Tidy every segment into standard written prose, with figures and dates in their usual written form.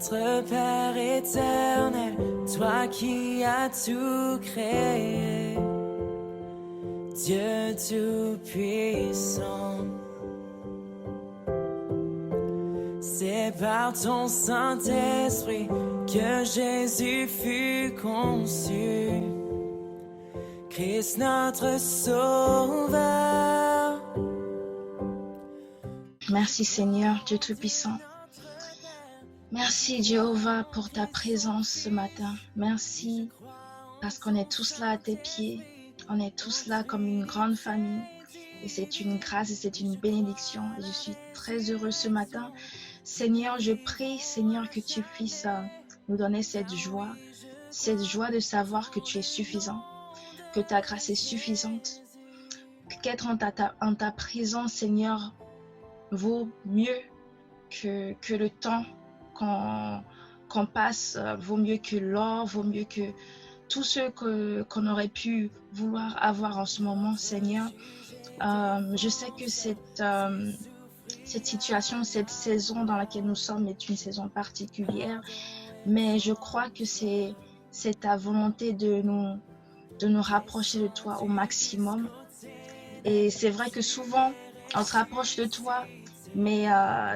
Notre Père éternel, toi qui as tout créé, Dieu tout-puissant, c'est par ton Saint-Esprit que Jésus fut conçu, Christ notre Sauveur. Merci Seigneur, Dieu Tout-Puissant. Merci Jéhovah pour ta présence ce matin. Merci parce qu'on est tous là à tes pieds. On est tous là comme une grande famille. Et c'est une grâce et c'est une bénédiction. Et je suis très heureuse ce matin. Seigneur, je prie, Seigneur, que tu puisses nous donner cette joie de savoir que tu es suffisant, que ta grâce est suffisante, qu'être en ta présence, Seigneur, vaut mieux que le temps qu'on passe, vaut mieux que l'or, vaut mieux que tout ce qu'on aurait pu vouloir avoir en ce moment, Seigneur. Je sais que cette situation, cette saison dans laquelle nous sommes est une saison particulière, mais je crois que c'est ta volonté de nous rapprocher de toi au maximum. Et c'est vrai que souvent, on se rapproche de toi, mais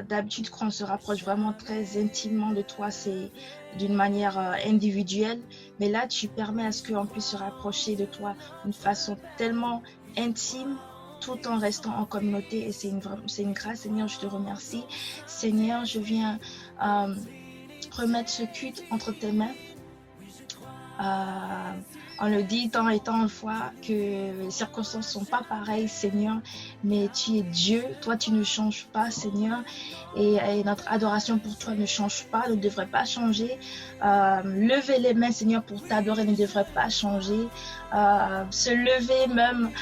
d'habitude, quand on se rapproche vraiment très intimement de toi, c'est d'une manière individuelle. Mais là, tu permets à ce qu'on puisse se rapprocher de toi d'une façon tellement intime, tout en restant en communauté. Et c'est une grâce, Seigneur, je te remercie. Seigneur, je viens remettre ce culte entre tes mains. On le dit tant et tant de fois que les circonstances ne sont pas pareilles, Seigneur, mais tu es Dieu, toi tu ne changes pas, Seigneur, et notre adoration pour toi ne change pas, ne devrait pas changer. Lever les mains, Seigneur, pour t'adorer ne devrait pas changer. Se lever même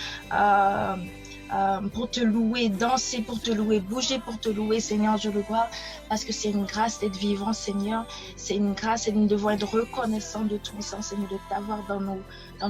pour te louer, danser pour te louer, bouger pour te louer, Seigneur, je le vois, parce que c'est une grâce d'être vivant, Seigneur. C'est une grâce et nous devons être reconnaissants de tout puissant, Seigneur, de t'avoir dans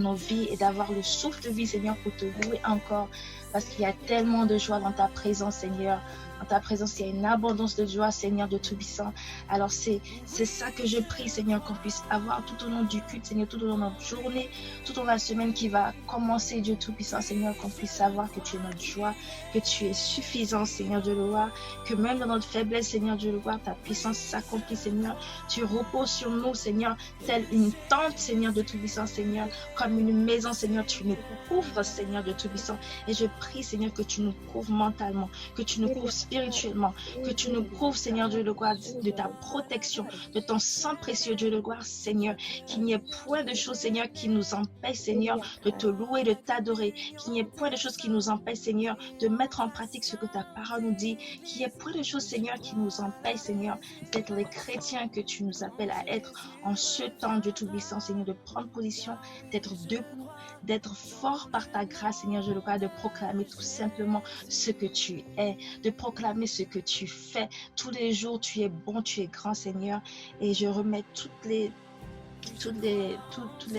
nos vies et d'avoir le souffle de vie, Seigneur, pour te louer encore, parce qu'il y a tellement de joie dans ta présence, Seigneur. En ta présence, il y a une abondance de joie, Seigneur, de Tout-Puissant. Alors, c'est ça que je prie, Seigneur, qu'on puisse avoir tout au long du culte, Seigneur, tout au long de notre journée, tout au long de la semaine qui va commencer, Dieu Tout-Puissant, Seigneur, qu'on puisse savoir que tu es notre joie, que tu es suffisant, Seigneur, Dieu le roi, que même dans notre faiblesse, Seigneur, Dieu le roi, ta puissance s'accomplit, Seigneur. Tu reposes sur nous, Seigneur, telle une tente, Seigneur, de Tout-Puissant, Seigneur, comme une maison, Seigneur, tu nous couvres, Seigneur, de Tout-Puissant. Et je prie, Seigneur, que tu nous couvres mentalement, que tu nous couvres spirituellement, que tu nous prouves, Seigneur Dieu de gloire, de ta protection, de ton sang précieux, Dieu de gloire, Seigneur, qu'il n'y ait point de choses, Seigneur, qui nous empêchent, Seigneur, de te louer, de t'adorer, qu'il n'y ait point de choses qui nous empêchent, Seigneur, de mettre en pratique ce que ta parole nous dit, qu'il n'y ait point de choses, Seigneur, qui nous empêchent, Seigneur, d'être les chrétiens que tu nous appelles à être en ce temps, Dieu Tout-Puissant, Seigneur, de prendre position, d'être debout, d'être fort par ta grâce, Seigneur, je le crois, de proclamer tout simplement ce que tu es, de proclamer ce que tu fais. Tous les jours, tu es bon, tu es grand, Seigneur. Et je remets toutes les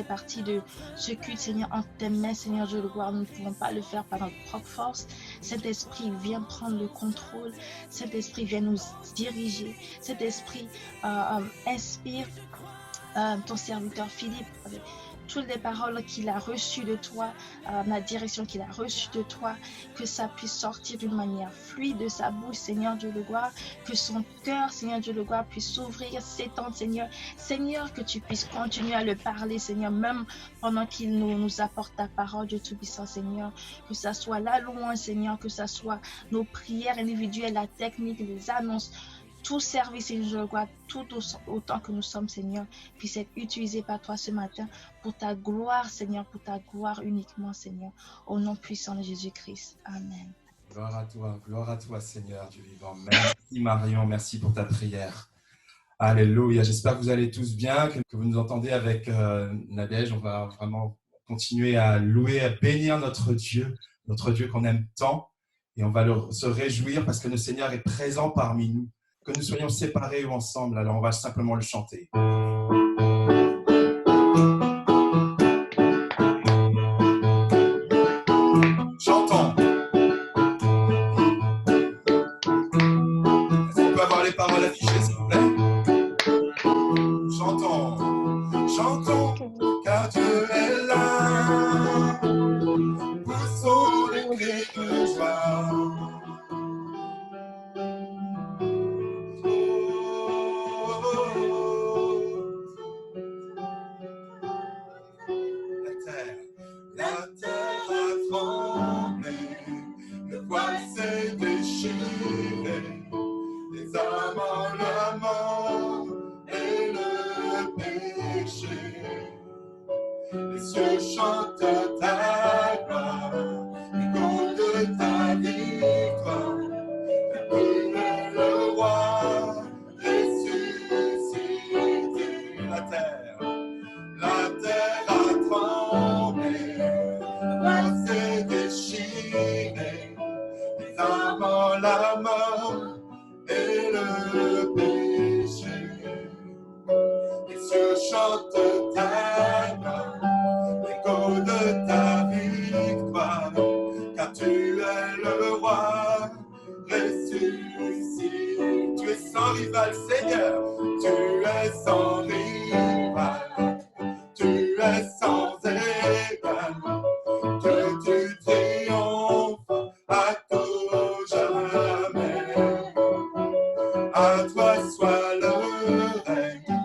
parties de ce culte, Seigneur, en tes mains, Seigneur, je le vois. Nous ne pouvons pas le faire par notre propre force. Cet esprit vient prendre le contrôle. Cet esprit vient nous diriger. Cet esprit inspire ton serviteur Philippe avec toutes les paroles qu'il a reçues de toi, la direction qu'il a reçue de toi, que ça puisse sortir d'une manière fluide de sa bouche, Seigneur Dieu le gloire, que son cœur, Seigneur Dieu le gloire, puisse s'ouvrir, s'étendre, Seigneur. Seigneur, que tu puisses continuer à le parler, Seigneur, même pendant qu'il nous apporte ta parole, Dieu Tout-Puissant, Seigneur. Que ça soit la louange, Seigneur, que ça soit nos prières individuelles, la technique, les annonces, tout service, Seigneur, je le vois, tout autant que nous sommes, Seigneur, puisse être utilisé par toi ce matin pour ta gloire, Seigneur, pour ta gloire uniquement, Seigneur, au nom puissant de Jésus-Christ. Amen. Gloire à toi, Seigneur du vivant. Merci Marion, merci pour ta prière. Alléluia, j'espère que vous allez tous bien, que vous nous entendez avec Nadège. On va vraiment continuer à louer, à bénir notre Dieu qu'on aime tant, et on va se réjouir parce que le Seigneur est présent parmi nous. Que nous soyons séparés ou ensemble, alors on va simplement le chanter. Chantons. Est-ce qu'on peut avoir les paroles affichées, s'il vous plaît? cieux chantent ta gloire, l'écho de ta victoire. Tu es le roi ressuscité. La terre a tremblé, la s'est déchirée, avant la mort et le péché. Les cieux chantent ta gloire, l'écho de ta victoire, car tu es le roi ressuscité. Tu es sans rival, Seigneur, tu es sans rival, tu es sans égal, que tu triomphes à tout jamais. À toi soit le règne,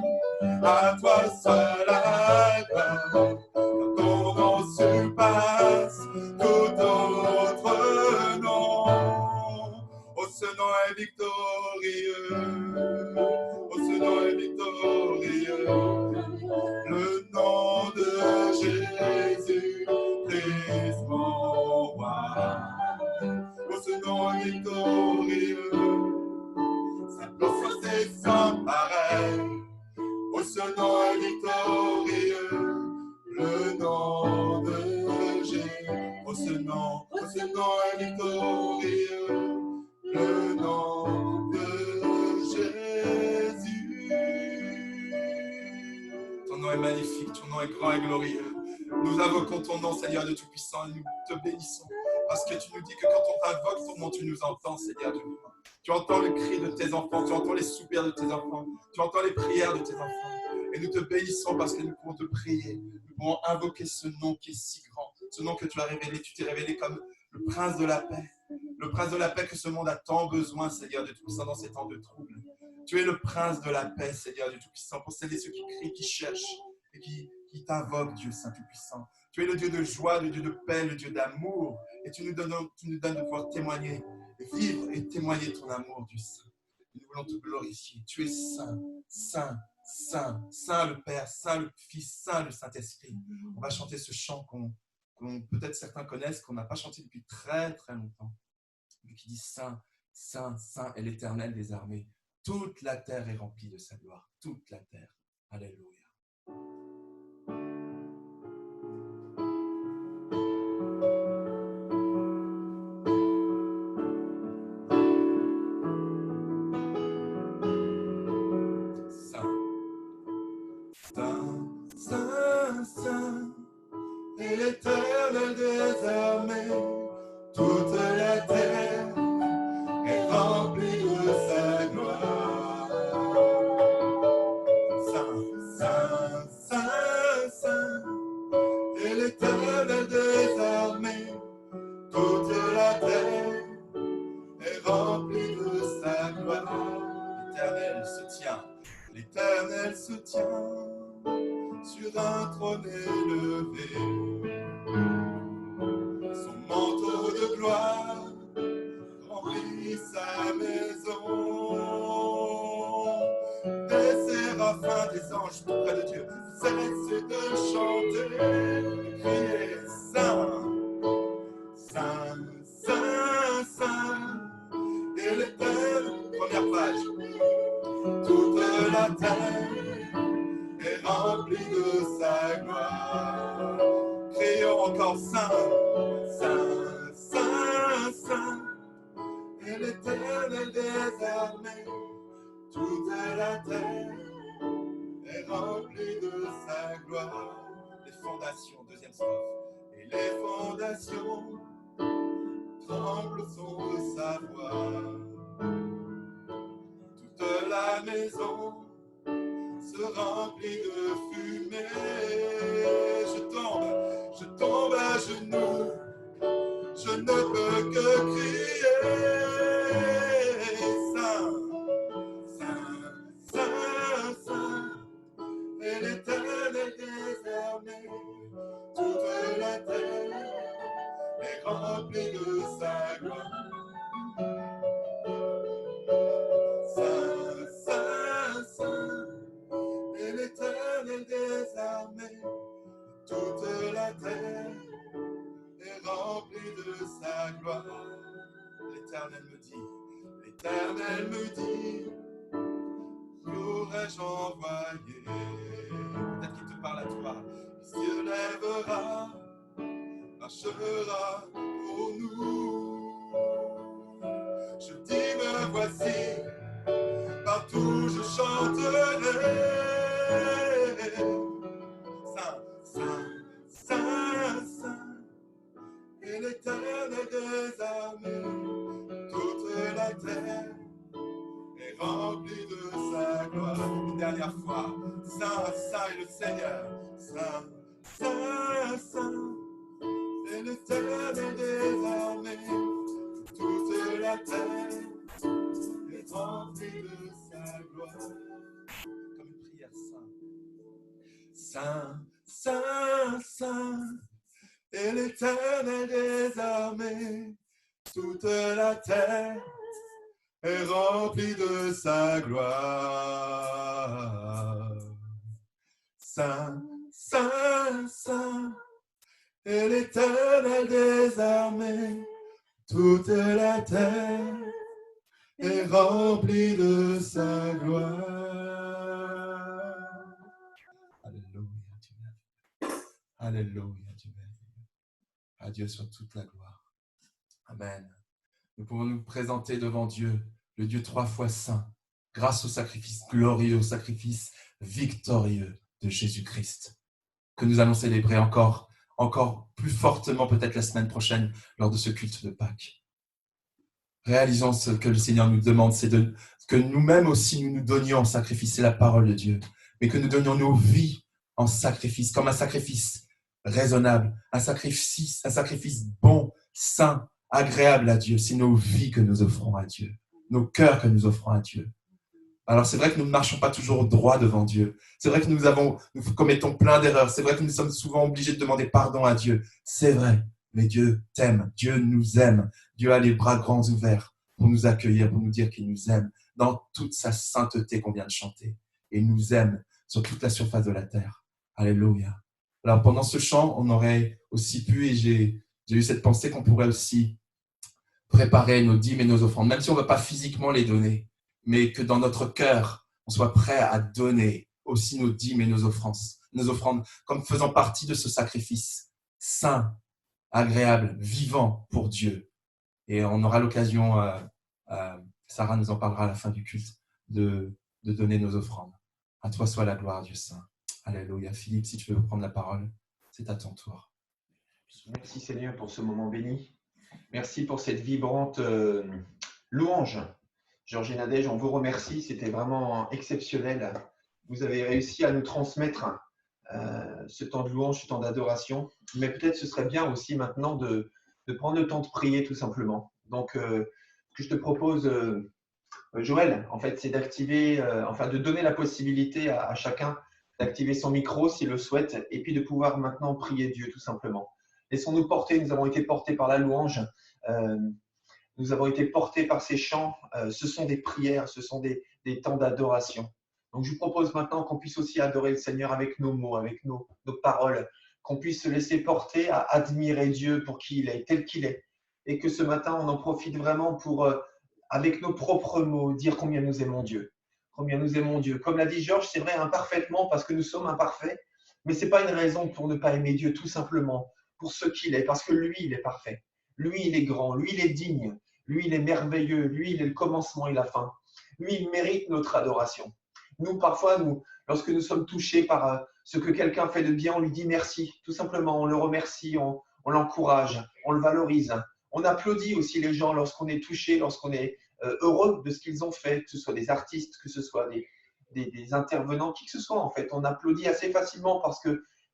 à toi soit la gloire, ton nom surpasse tout autre nom. Oh, ce nom est victorieux, oh, ce nom est victorieux, le nom de Jésus Christ mon roi. Oh, ce nom est victorieux, sa puissance est sans pareil. Oh, ce nom est victorieux, le nom de Jésus. Oh, ce nom est victorieux, le nom de Jésus. Ton nom est magnifique, ton nom est grand et glorieux. Nous invoquons ton nom, Seigneur de Tout-Puissant, et nous te bénissons. Parce que tu nous dis que quand on t'invoque ton nom, tu nous entends, Seigneur de vivant. Tu entends le cri de tes enfants, tu entends les soupirs de tes enfants, tu entends les prières de tes enfants. Et nous te bénissons parce que nous pouvons te prier, nous pouvons invoquer ce nom qui est si grand, ce nom que tu as révélé. Tu t'es révélé comme le prince de la paix que ce monde a tant besoin, Seigneur de Tout-Puissant, dans ces temps de trouble. Tu es le prince de la paix, Seigneur du Tout-Puissant, pour celles et ceux qui crient, qui cherchent et qui t'invoquent, Dieu Saint Tout-Puissant. Tu es le Dieu de joie, le Dieu de paix, le Dieu d'amour. Et tu nous donnes de pouvoir témoigner, vivre et témoigner ton amour, Dieu Saint. Nous voulons te glorifier. Tu es saint, saint, saint, saint le Père, saint le Fils, saint le Saint-Esprit. On va chanter ce chant qu'on peut-être certains connaissent, qu'on n'a pas chanté depuis très très longtemps. Mais qui dit saint, saint, saint est l'Éternel des armées. Toute la terre est remplie de sa gloire. Toute la terre. Alléluia. Saint, saint, et l'Éternel des armées, toute la terre est remplie de sa gloire. Saint, saint, saint, saint, et l'Éternel des armées, toute la terre est remplie de sa gloire. L'Éternel se tient sur un trône élevé, son manteau de gloire remplit sa maison. Des séraphins, des anges tout près de Dieu cessent de chanter, de crier Saint, Saint, Saint, Saint. Et l'Éternel, première page, toute la terre est remplie de sa gloire. Crions encore Saint, Saint, Saint, Saint, et l'Éternel des armées, toute la terre est remplie de sa gloire. Les fondations, deuxième strophe. Et les fondations tremblent au son de sa voix. Toute la maison se remplit de fumée. Je tombe à genoux, je ne peux que crier Saint, Saint, Saint, Saint, et l'Éternel des armées, toute la terre est remplie de sa gloire. Saint, Saint, Saint, et l'Éternel des armées, toute la terre est remplie de sa gloire. L'Éternel me dit, qu'aurais-je envoyé? Peut-être qu'il te parle à toi. Il se lèvera, marchera pour nous. Je dis, me voici, partout je chanterai. Saint, Saint, Saint, Saint, et l'Éternel des armées, toute la terre est remplie de sa gloire. Une dernière fois, Saint, Saint est le Seigneur, Saint, Saint, Saint, et l'Éternel des armées, toute la terre est remplie de sa gloire. Comme une prière, Saint, Saint, Saint, et l'Éternel des armées, toute la terre est remplie de sa gloire. Saint, Saint, Saint, et l'Éternel des armées, toute la terre est remplie de sa gloire. Alléluia, Dieu merveilleux. Alléluia, Dieu merveilleux. À Dieu soit toute la gloire. Amen. Nous pouvons nous présenter devant Dieu, le Dieu 3 fois saint, grâce au sacrifice glorieux, au sacrifice victorieux de Jésus-Christ, que nous allons célébrer encore plus fortement peut-être la semaine prochaine lors de ce culte de Pâques. Réalisons ce que le Seigneur nous demande, c'est que nous-mêmes aussi nous donnions en sacrifice, c'est la parole de Dieu, mais que nous donnions nos vies en sacrifice, comme un sacrifice raisonnable, un sacrifice bon, saint, agréable à Dieu. C'est nos vies que nous offrons à Dieu, nos cœurs que nous offrons à Dieu. Alors c'est vrai que nous ne marchons pas toujours droit devant Dieu. C'est vrai que nous commettons plein d'erreurs. C'est vrai que nous sommes souvent obligés de demander pardon à Dieu. C'est vrai, mais Dieu t'aime, Dieu nous aime. Dieu a les bras grands ouverts pour nous accueillir, pour nous dire qu'il nous aime dans toute sa sainteté qu'on vient de chanter. Et il nous aime sur toute la surface de la terre. Alléluia. Alors pendant ce chant, on aurait aussi pu, et j'ai eu cette pensée qu'on pourrait aussi préparer nos dîmes et nos offrandes, même si on ne va pas physiquement les donner, mais que dans notre cœur, on soit prêt à donner aussi nos dîmes et nos offrandes comme faisant partie de ce sacrifice saint, agréable, vivant pour Dieu. Et on aura l'occasion, Sarah nous en parlera à la fin du culte, de donner nos offrandes. À toi soit la gloire, Dieu saint. Alléluia. Philippe, si tu veux prendre la parole, c'est à ton tour. Merci Seigneur pour ce moment béni. Merci pour cette vibrante louange. Georges et Nadège, on vous remercie. C'était vraiment exceptionnel. Vous avez réussi à nous transmettre ce temps de louange, ce temps d'adoration. Mais peut-être ce serait bien aussi maintenant de prendre le temps de prier tout simplement. Donc, ce que je te propose, Joël, en fait, c'est d'activer, de donner la possibilité à chacun d'activer son micro s'il le souhaite et puis de pouvoir maintenant prier Dieu tout simplement. Laissons-nous porter, nous avons été portés par la louange, nous avons été portés par ces chants, ce sont des prières, ce sont des temps d'adoration. Donc je vous propose maintenant qu'on puisse aussi adorer le Seigneur avec nos mots, avec nos paroles, qu'on puisse se laisser porter à admirer Dieu pour qui il est, tel qu'il est. Et que ce matin, on en profite vraiment pour, avec nos propres mots, dire combien nous aimons Dieu. Combien nous aimons Dieu. Comme l'a dit Georges, c'est vrai imparfaitement parce que nous sommes imparfaits, mais ce n'est pas une raison pour ne pas aimer Dieu, tout simplement pour ce qu'il est, parce que lui, il est parfait. Lui, il est grand, lui, il est digne, lui, il est merveilleux, lui, il est le commencement et la fin. Lui, il mérite notre adoration. Nous, parfois, lorsque nous sommes touchés par ce que quelqu'un fait de bien, on lui dit merci, tout simplement, on le remercie, on l'encourage, on le valorise. On applaudit aussi les gens lorsqu'on est touché, lorsqu'on est heureux de ce qu'ils ont fait, que ce soit des artistes, que ce soit des intervenants, qui que ce soit en fait. On applaudit assez facilement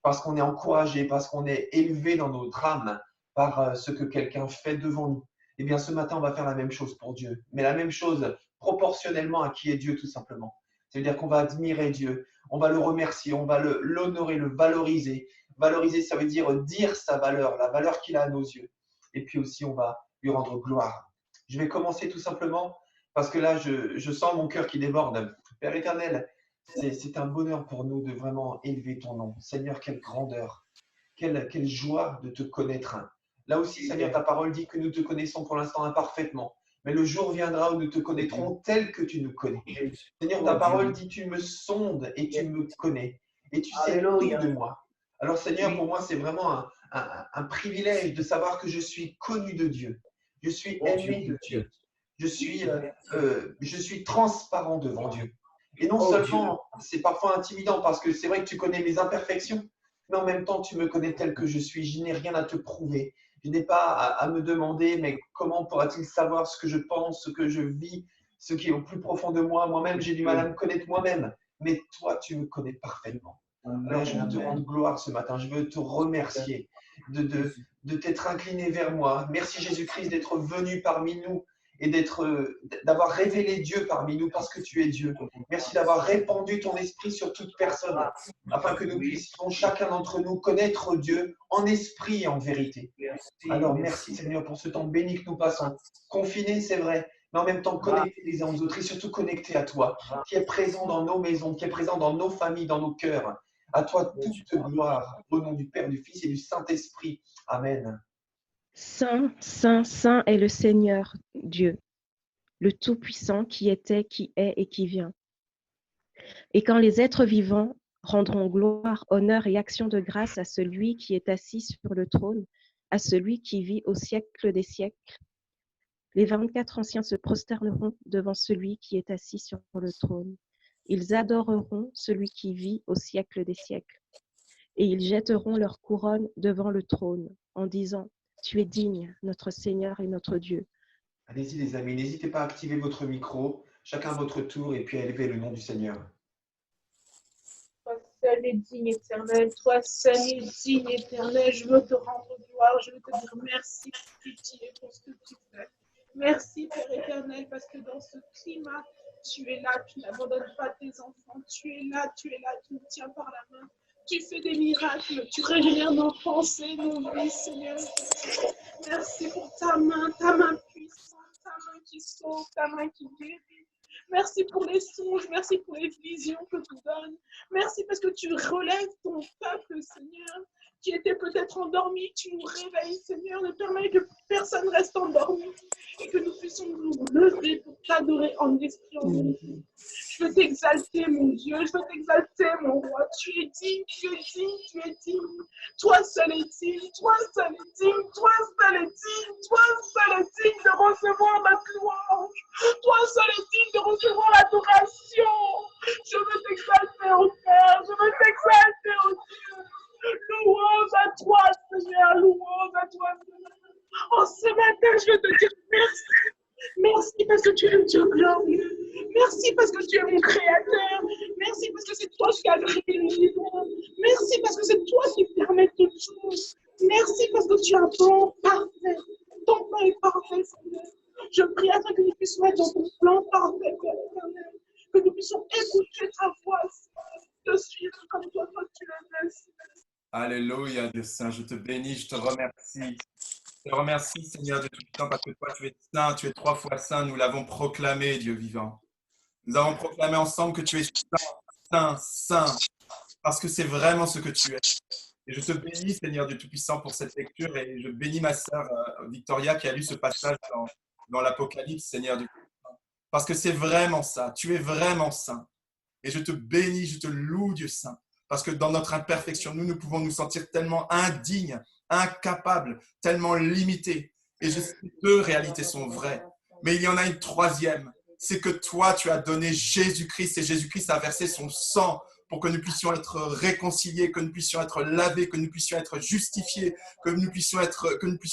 parce qu'on est encouragé, parce qu'on est élevé dans notre âme par ce que quelqu'un fait devant nous. Eh bien, ce matin, on va faire la même chose pour Dieu, mais la même chose proportionnellement à qui est Dieu tout simplement. C'est-à-dire qu'on va admirer Dieu, on va le remercier, on va l'honorer, le valoriser. Valoriser, ça veut dire sa valeur, la valeur qu'il a à nos yeux. Et puis aussi, on va lui rendre gloire. Je vais commencer tout simplement parce que là, je sens mon cœur qui déborde. Père éternel, c'est un bonheur pour nous de vraiment élever ton nom. Seigneur, quelle grandeur. quelle joie de te connaître. Là aussi, Seigneur, ta parole dit que nous te connaissons pour l'instant imparfaitement. Mais le jour viendra où nous te connaîtrons tel que tu nous connais. Seigneur, ta parole dit, tu me sondes et tu me connais. Et tu sais tout de moi. Alors Seigneur, pour moi, c'est vraiment un privilège de savoir que je suis connu de Dieu. Je suis aimé de Dieu. Je suis transparent devant Dieu. Et non seulement, c'est parfois intimidant parce que c'est vrai que tu connais mes imperfections, mais en même temps, tu me connais tel que je suis. Je n'ai rien à te prouver. Je n'ai pas à me demander, mais comment pourra-t-il savoir ce que je pense, ce que je vis, ce qui est au plus profond de moi. Moi-même, j'ai du mal à me connaître moi-même, mais toi, tu me connais parfaitement. Alors, je veux te rendre gloire ce matin. Je veux te remercier de t'être incliné vers moi. Merci Jésus-Christ d'être venu parmi nous et d'avoir révélé Dieu parmi nous parce que tu es Dieu. Merci d'avoir répandu ton esprit sur toute personne afin que nous puissions chacun d'entre nous connaître Dieu en esprit et en vérité. Alors merci Seigneur pour ce temps béni que nous passons. Confinés, c'est vrai, mais en même temps connectés les uns aux autres et surtout connectés à toi qui es présent dans nos maisons, qui est présent dans nos familles, dans nos cœurs. À toi toute gloire au nom du Père, du Fils et du Saint-Esprit. Amen. Saint, Saint, Saint est le Seigneur Dieu, le Tout-Puissant qui était, qui est et qui vient. Et quand les êtres vivants rendront gloire, honneur et action de grâce à celui qui est assis sur le trône, à celui qui vit au siècle des siècles, les 24 anciens se prosterneront devant celui qui est assis sur le trône. Ils adoreront celui qui vit au siècle des siècles. Et ils jetteront leur couronne devant le trône en disant: Tu es digne, notre Seigneur et notre Dieu. Allez-y les amis, n'hésitez pas à activer votre micro, chacun à votre tour, et puis à élever le nom du Seigneur. Toi seul est digne éternel, toi seul est digne éternel, je veux te rendre gloire, je veux te dire merci pour ce que tu es, pour ce que tu fais. Merci Père éternel, parce que dans ce climat, tu es là, tu n'abandonnes pas tes enfants, tu es là, tu nous tiens par la main. Tu fais des miracles, tu régénères nos pensées, nos vies, Seigneur. Merci pour ta main puissante, ta main qui sauve, ta main qui guérit. Merci pour les songes, merci pour les visions que tu donnes. Merci parce que tu relèves ton peuple, Seigneur, qui était peut-être endormi. Tu nous réveilles, Seigneur, ne permets que personne reste endormi et que nous puissions nous lever pour t'adorer en esprit, en vérité. Je veux t'exalter, mon Dieu, je veux t'exalter, mon roi. Tu es digne, tu es digne, tu es digne. Toi seul est digne, toi seul est digne, toi seul est digne, toi seul est digne de recevoir notre louange. Toi seul est digne de recevoir l'adoration. Je veux t'exalter, au Père, je veux t'exalter, au Dieu. Louange à toi, Seigneur, louange à toi, Seigneur. En ce matin, je veux te dire merci. Merci parce que tu es le Dieu glorieux. Merci parce que tu es mon créateur. Merci parce que c'est toi qui as créé le monde. Merci parce que c'est toi qui permets toutes choses. Merci parce que tu as un plan parfait. Ton plan est parfait, Seigneur. Je prie afin que nous puissions être dans ton plan parfait, Père éternel. Que nous puissions écouter ta voix, te suivre comme toi tu le veux. Alléluia, Dieu Saint, je te bénis, je te remercie. Je te remercie, Seigneur Dieu Tout-Puissant, parce que toi, tu es saint, tu es 3 fois saint. Nous l'avons proclamé, Dieu vivant. Nous avons proclamé ensemble que tu es saint, saint, saint, parce que c'est vraiment ce que tu es. Et je te bénis, Seigneur Dieu Tout-Puissant, pour cette lecture. Et je bénis ma sœur Victoria qui a lu ce passage dans l'Apocalypse, Seigneur Dieu Tout-Puissant. Parce que c'est vraiment ça, tu es vraiment saint. Et je te bénis, je te loue, Dieu Saint. Parce que dans notre imperfection, nous pouvons nous sentir tellement indignes, incapables, tellement limités. Et je sais que 2 réalités sont vraies. Mais il y en a une 3e. C'est que toi, tu as donné Jésus-Christ et Jésus-Christ a versé son sang pour que nous puissions être réconciliés, que nous puissions être lavés, que nous puissions être justifiés, que nous puissions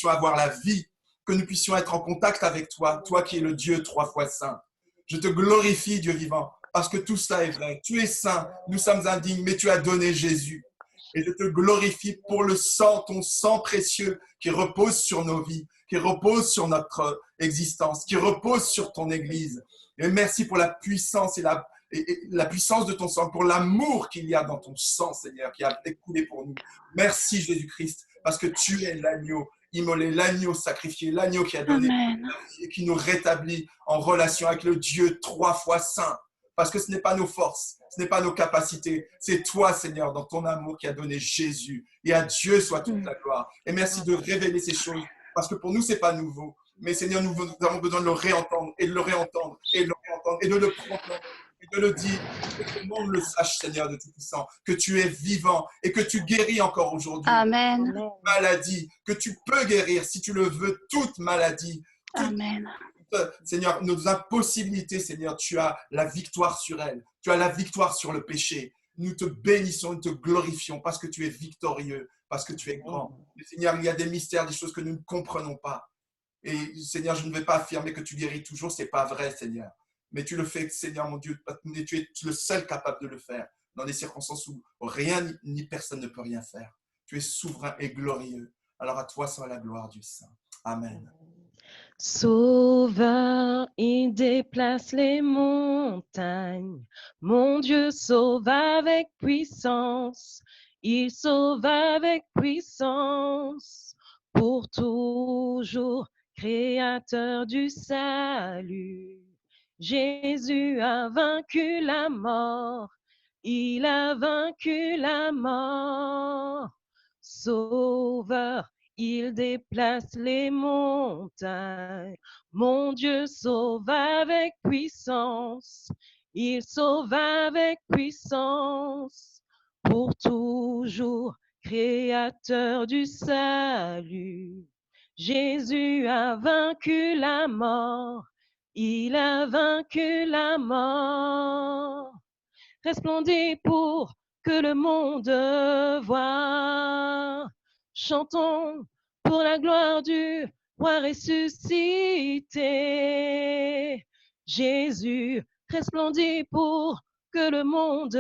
avoir la vie, que nous puissions être en contact avec toi, toi qui es le Dieu 3 fois saint. Je te glorifie, Dieu vivant, parce que tout ça est vrai. Tu es saint, nous sommes indignes, mais tu as donné Jésus. Et je te glorifie pour le sang, ton sang précieux qui repose sur nos vies, qui repose sur notre existence, qui repose sur ton Église. Et merci pour la puissance et la puissance de ton sang, pour l'amour qu'il y a dans ton sang, Seigneur, qui a écoulé pour nous. Merci Jésus-Christ, parce que tu es l'agneau immolé, l'agneau sacrifié, l'agneau qui a donné et qui nous rétablit en relation avec le Dieu 3 fois saint. parce que ce n'est pas nos forces, ce n'est pas nos capacités. C'est toi, Seigneur, dans ton amour qui a donné Jésus. Et à Dieu soit toute la gloire. Et merci de révéler ces choses, parce que pour nous, ce n'est pas nouveau. Mais Seigneur, nous avons besoin de le réentendre, et de le réentendre, et de le réentendre, et de le prendre, et de le dire, que tout le monde le sache, Seigneur de Tout-Puissant, que tu es vivant et que tu guéris encore aujourd'hui. Amen. Maladie, que tu peux guérir, si tu le veux, toute maladie. Amen. Seigneur, nos impossibilités, Seigneur, tu as la victoire sur elles. Tu as la victoire sur le péché. Nous te bénissons, nous te glorifions parce que tu es victorieux, parce que tu es grand. Mais Seigneur, il y a des mystères, des choses que nous ne comprenons pas. Et Seigneur, je ne vais pas affirmer que tu guéris toujours, ce n'est pas vrai, Seigneur. Mais tu le fais, Seigneur, mon Dieu, tu es le seul capable de le faire dans des circonstances où rien ni personne ne peut rien faire. Tu es souverain et glorieux. Alors à toi soit la gloire, Dieu Saint. Amen. Sauveur, il déplace les montagnes. Mon Dieu sauve avec puissance. Il sauve avec puissance. Pour toujours, créateur du salut. Jésus a vaincu la mort. Il a vaincu la mort. Sauveur, il déplace les montagnes. Mon Dieu sauve avec puissance. Il sauve avec puissance. Pour toujours, créateur du salut. Jésus a vaincu la mort. Il a vaincu la mort. Resplendit pour que le monde voie. Chantons pour la gloire du roi ressuscité. Jésus resplendit pour que le monde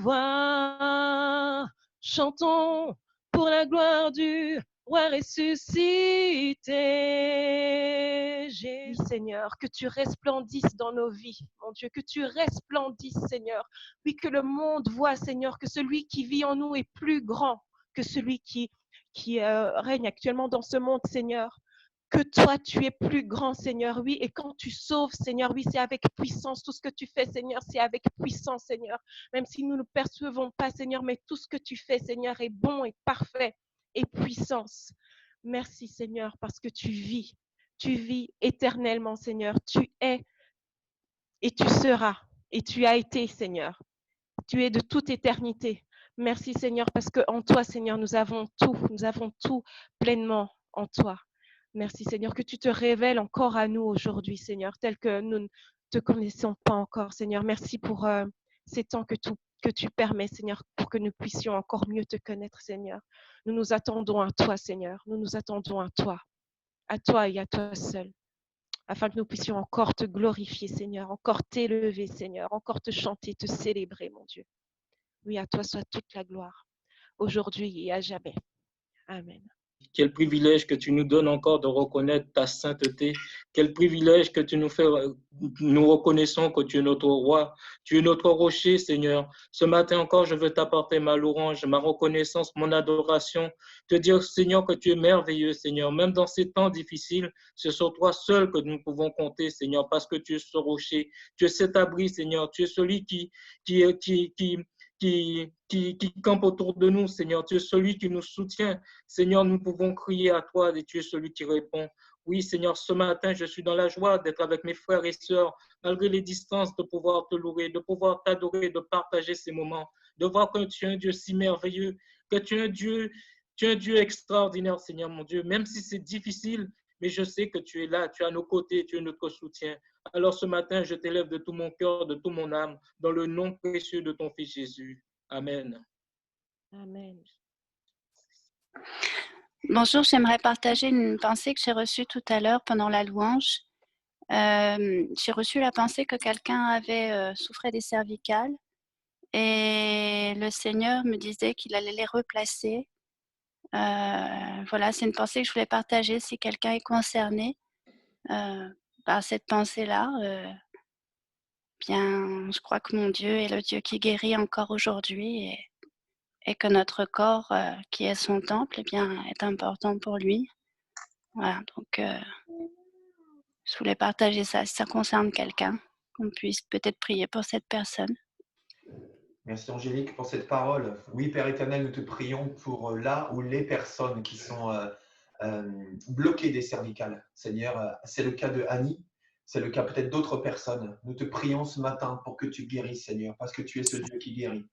voie. Chantons pour la gloire du roi ressuscité. Jésus, Seigneur, que tu resplendisses dans nos vies, mon Dieu, que tu resplendisses, Seigneur. Oui, que le monde voit, Seigneur, que celui qui vit en nous est plus grand que celui qui règne actuellement dans ce monde, Seigneur. Que toi, tu es plus grand, Seigneur, oui. Et quand tu sauves, Seigneur, oui, c'est avec puissance. Tout ce que tu fais, Seigneur, c'est avec puissance, Seigneur. Même si nous ne percevons pas, Seigneur, mais tout ce que tu fais, Seigneur, est bon et parfait et puissance. Merci, Seigneur, parce que tu vis éternellement, Seigneur. Tu es et tu seras et tu as été, Seigneur. Tu es de toute éternité. Merci, Seigneur, parce qu'en toi, Seigneur, nous avons tout pleinement en toi. Merci, Seigneur, que tu te révèles encore à nous aujourd'hui, Seigneur, tel que nous ne te connaissons pas encore, Seigneur. Merci pour ces temps que tu permets, Seigneur, pour que nous puissions encore mieux te connaître, Seigneur. Nous nous attendons à toi, Seigneur. Nous nous attendons à toi et à toi seul, afin que nous puissions encore te glorifier, Seigneur, encore t'élever, Seigneur, encore te chanter, te célébrer, mon Dieu. Oui, à toi soit toute la gloire, aujourd'hui et à jamais. Amen. Quel privilège que tu nous donnes encore de reconnaître ta sainteté. Quel privilège que tu nous fais. Nous reconnaissons que tu es notre roi. Tu es notre rocher, Seigneur. Ce matin encore, je veux t'apporter ma louange, ma reconnaissance, mon adoration. Te dire, Seigneur, que tu es merveilleux, Seigneur. Même dans ces temps difficiles, c'est sur toi seul que nous pouvons compter, Seigneur, parce que tu es ce rocher. Tu es cet abri, Seigneur. Tu es celui qui campe autour de nous, Seigneur. Tu es celui qui nous soutient. Seigneur, nous pouvons crier à toi et tu es celui qui répond. Oui, Seigneur, ce matin, je suis dans la joie d'être avec mes frères et sœurs, malgré les distances, de pouvoir te louer, de pouvoir t'adorer, de partager ces moments, de voir que tu es un Dieu si merveilleux, que tu es un Dieu extraordinaire, Seigneur, mon Dieu. Même si c'est difficile, mais je sais que tu es là, tu es à nos côtés, tu es notre soutien. Alors ce matin, je t'élève de tout mon cœur, de toute mon âme, dans le nom précieux de ton Fils Jésus. Amen. Amen. Bonjour, j'aimerais partager une pensée que j'ai reçue tout à l'heure pendant la louange. J'ai reçu la pensée que quelqu'un avait souffrait des cervicales et le Seigneur me disait qu'il allait les replacer. Voilà, c'est une pensée que je voulais partager si quelqu'un est concerné par cette pensée-là. Bien, je crois que mon Dieu est le Dieu qui guérit encore aujourd'hui et que notre corps, qui est son temple, eh bien, est important pour lui. Voilà, donc je voulais partager ça si ça concerne quelqu'un. qu'on puisse peut-être prier pour cette personne. Merci Angélique pour cette parole. Oui, Père éternel, nous te prions pour là où les personnes qui sont bloquées des cervicales. Seigneur, c'est le cas de Annie, c'est le cas peut-être d'autres personnes. Nous te prions ce matin pour que tu guérisses, Seigneur, parce que tu es ce Dieu qui guérit.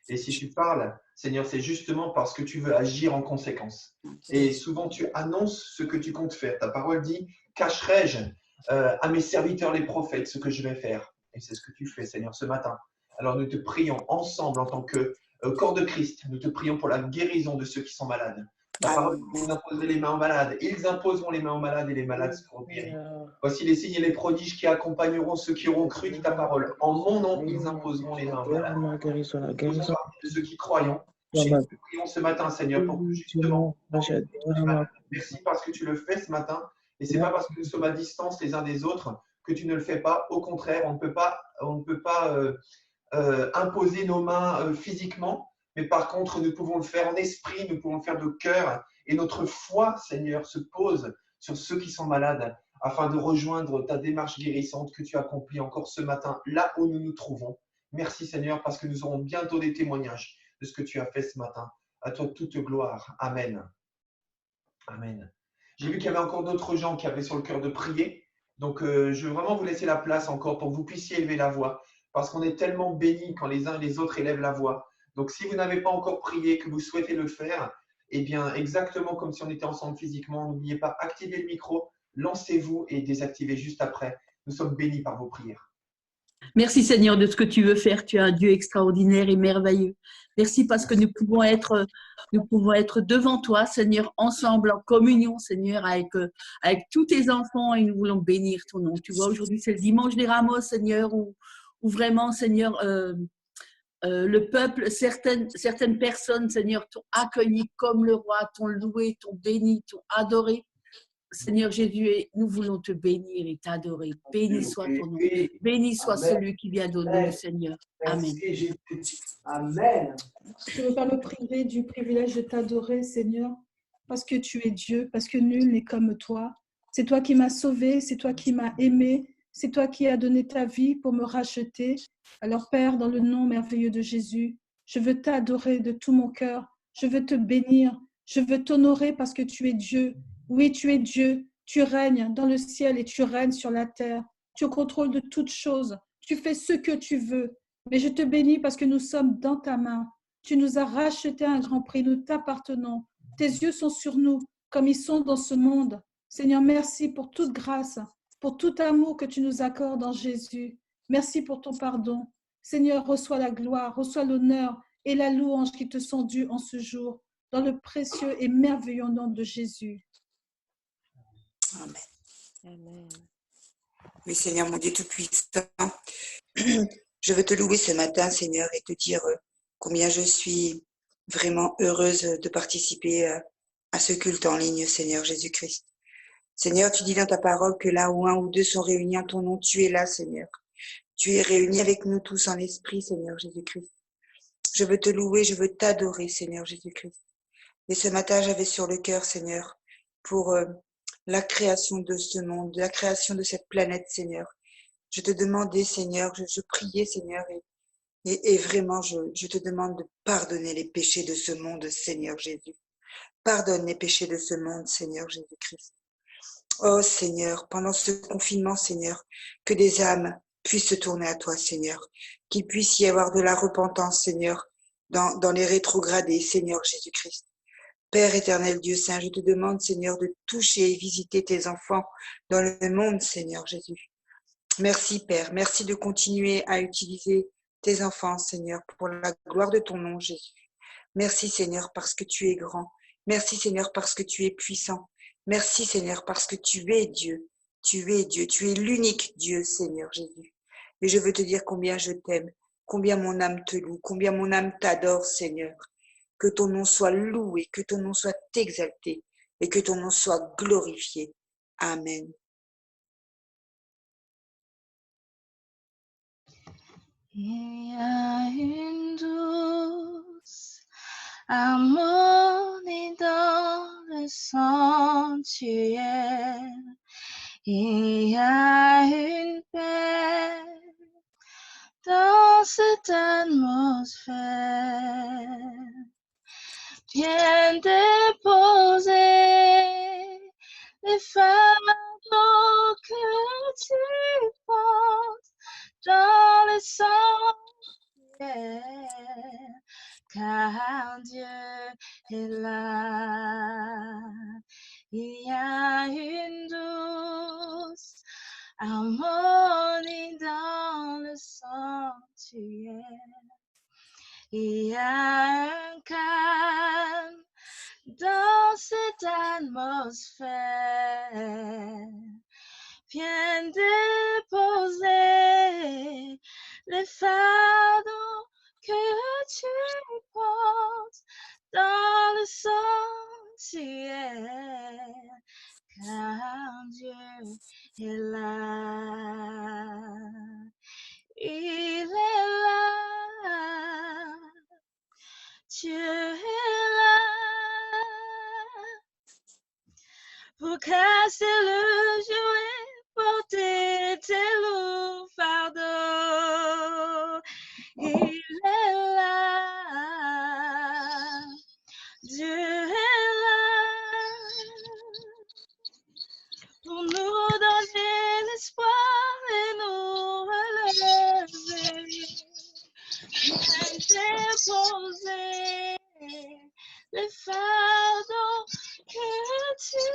Et si tu parles, Seigneur, c'est justement parce que tu veux agir en conséquence. Et souvent, tu annonces ce que tu comptes faire. Ta parole dit, cacherai-je à mes serviteurs les prophètes ce que je vais faire. Et c'est ce que tu fais, Seigneur, ce matin. Alors nous te prions ensemble en tant que corps de Christ. Nous te prions pour la guérison de ceux qui sont malades. Ta parole, vous imposerez les mains aux malades. Ils imposeront les mains aux malades et les malades seront guéris. Voici les signes et les prodiges qui accompagneront ceux qui auront cru, dit ta parole. En mon nom, ils imposeront les mains aux malades. Nous faisons partie de ceux qui croyons. Et nous te prions ce matin, Seigneur, pour que justement, merci parce que tu le fais ce matin. Et ce n'est pas parce que nous sommes à distance les uns des autres que tu ne le fais pas. Au contraire, on ne peut pas imposer nos mains physiquement, mais par contre, nous pouvons le faire en esprit, nous pouvons le faire de cœur. Et notre foi, Seigneur, se pose sur ceux qui sont malades afin de rejoindre ta démarche guérissante que tu accomplis encore ce matin, là où nous nous trouvons. Merci, Seigneur, parce que nous aurons bientôt des témoignages de ce que tu as fait ce matin. À toi toute gloire. Amen. Amen. J'ai vu qu'il y avait encore d'autres gens qui avaient sur le cœur de prier. Donc, je veux vraiment vous laisser la place encore pour que vous puissiez élever la voix. Parce qu'on est tellement bénis quand les uns et les autres élèvent la voix. Donc, si vous n'avez pas encore prié, que vous souhaitez le faire, eh bien, exactement comme si on était ensemble physiquement, n'oubliez pas, activez le micro, lancez-vous et désactivez juste après. Nous sommes bénis par vos prières. Merci Seigneur de ce que tu veux faire. Tu es un Dieu extraordinaire et merveilleux. Merci parce que nous pouvons être devant toi, Seigneur, ensemble, en communion, Seigneur, avec tous tes enfants et nous voulons bénir ton nom. Tu vois, aujourd'hui, c'est le dimanche des Ramos, Seigneur, où vraiment, Seigneur, le peuple, certaines personnes, Seigneur, t'ont accueilli comme le roi, t'ont loué, t'ont béni, t'ont adoré. Seigneur Jésus, nous voulons te bénir et t'adorer. Béni soit ton nom. Béni soit celui qui vient donner, Seigneur. Amen. Amen. Je ne veux pas me priver du privilège de t'adorer, Seigneur, parce que tu es Dieu, parce que nul n'est comme toi. C'est toi qui m'as sauvé, c'est toi qui m'as aimé, c'est toi qui as donné ta vie pour me racheter. Alors Père, dans le nom merveilleux de Jésus, je veux t'adorer de tout mon cœur. Je veux te bénir. Je veux t'honorer parce que tu es Dieu. Oui, tu es Dieu, tu règnes dans le ciel et tu règnes sur la terre. Tu es au contrôle de toutes choses. Tu fais ce que tu veux. Mais je te bénis parce que nous sommes dans ta main. Tu nous as racheté un grand prix, nous t'appartenons. Tes yeux sont sur nous comme ils sont dans ce monde. Seigneur, merci pour toute grâce, pour tout amour que tu nous accordes en Jésus. Merci pour ton pardon. Seigneur, reçois la gloire, reçois l'honneur et la louange qui te sont dues en ce jour, dans le précieux et merveilleux nom de Jésus. Amen. Amen. Oui, Seigneur, mon Dieu Tout-Puissant, je veux te louer ce matin, Seigneur, et te dire combien je suis vraiment heureuse de participer à ce culte en ligne, Seigneur Jésus-Christ. Seigneur, tu dis dans ta parole que là où un ou deux sont réunis en ton nom, tu es là, Seigneur. Tu es réuni avec nous tous en esprit, Seigneur Jésus-Christ. Je veux te louer, je veux t'adorer, Seigneur Jésus-Christ. Et ce matin, j'avais sur le cœur, Seigneur, pour la création de ce monde, la création de cette planète, Seigneur. Je te demandais, Seigneur, je priais, Seigneur, et vraiment, je te demande de pardonner les péchés de ce monde, Seigneur Jésus. Pardonne les péchés de ce monde, Seigneur Jésus-Christ. Oh, Seigneur, pendant ce confinement, Seigneur, que des âmes puissent se tourner à toi, Seigneur, qu'il puisse y avoir de la repentance, Seigneur, dans les rétrogradés, Seigneur Jésus-Christ. Père éternel, Dieu Saint, je te demande, Seigneur, de toucher et visiter tes enfants dans le monde, Seigneur Jésus. Merci, Père. Merci de continuer à utiliser tes enfants, Seigneur, pour la gloire de ton nom, Jésus. Merci, Seigneur, parce que tu es grand. Merci, Seigneur, parce que tu es puissant. Merci, Seigneur, parce que tu es Dieu. Tu es Dieu. Tu es l'unique Dieu, Seigneur Jésus. Et je veux te dire combien je t'aime, combien mon âme te loue, combien mon âme t'adore, Seigneur. Que ton nom soit loué, que ton nom soit exalté et que ton nom soit glorifié. Amen. Il y a une douce harmonie dans le sanctuaire. Il y a une paix cette atmosphère. Viens déposer les fardeaux que tu portes dans le sanctuaire, car Dieu est là. Il y a une douce harmonie dans le sanctuaire. Il y a un calme dans cette atmosphère. Viens déposer les fardeaux que tu portes dans le sanctuaire, car Dieu est là. Il est là. Dieu est là pour casser le jouet, porter tes lourds fardeaux. Il est là. Dieu est là pour nous donner l'espoir et nous relever. Viens déposer les fardeaux que tu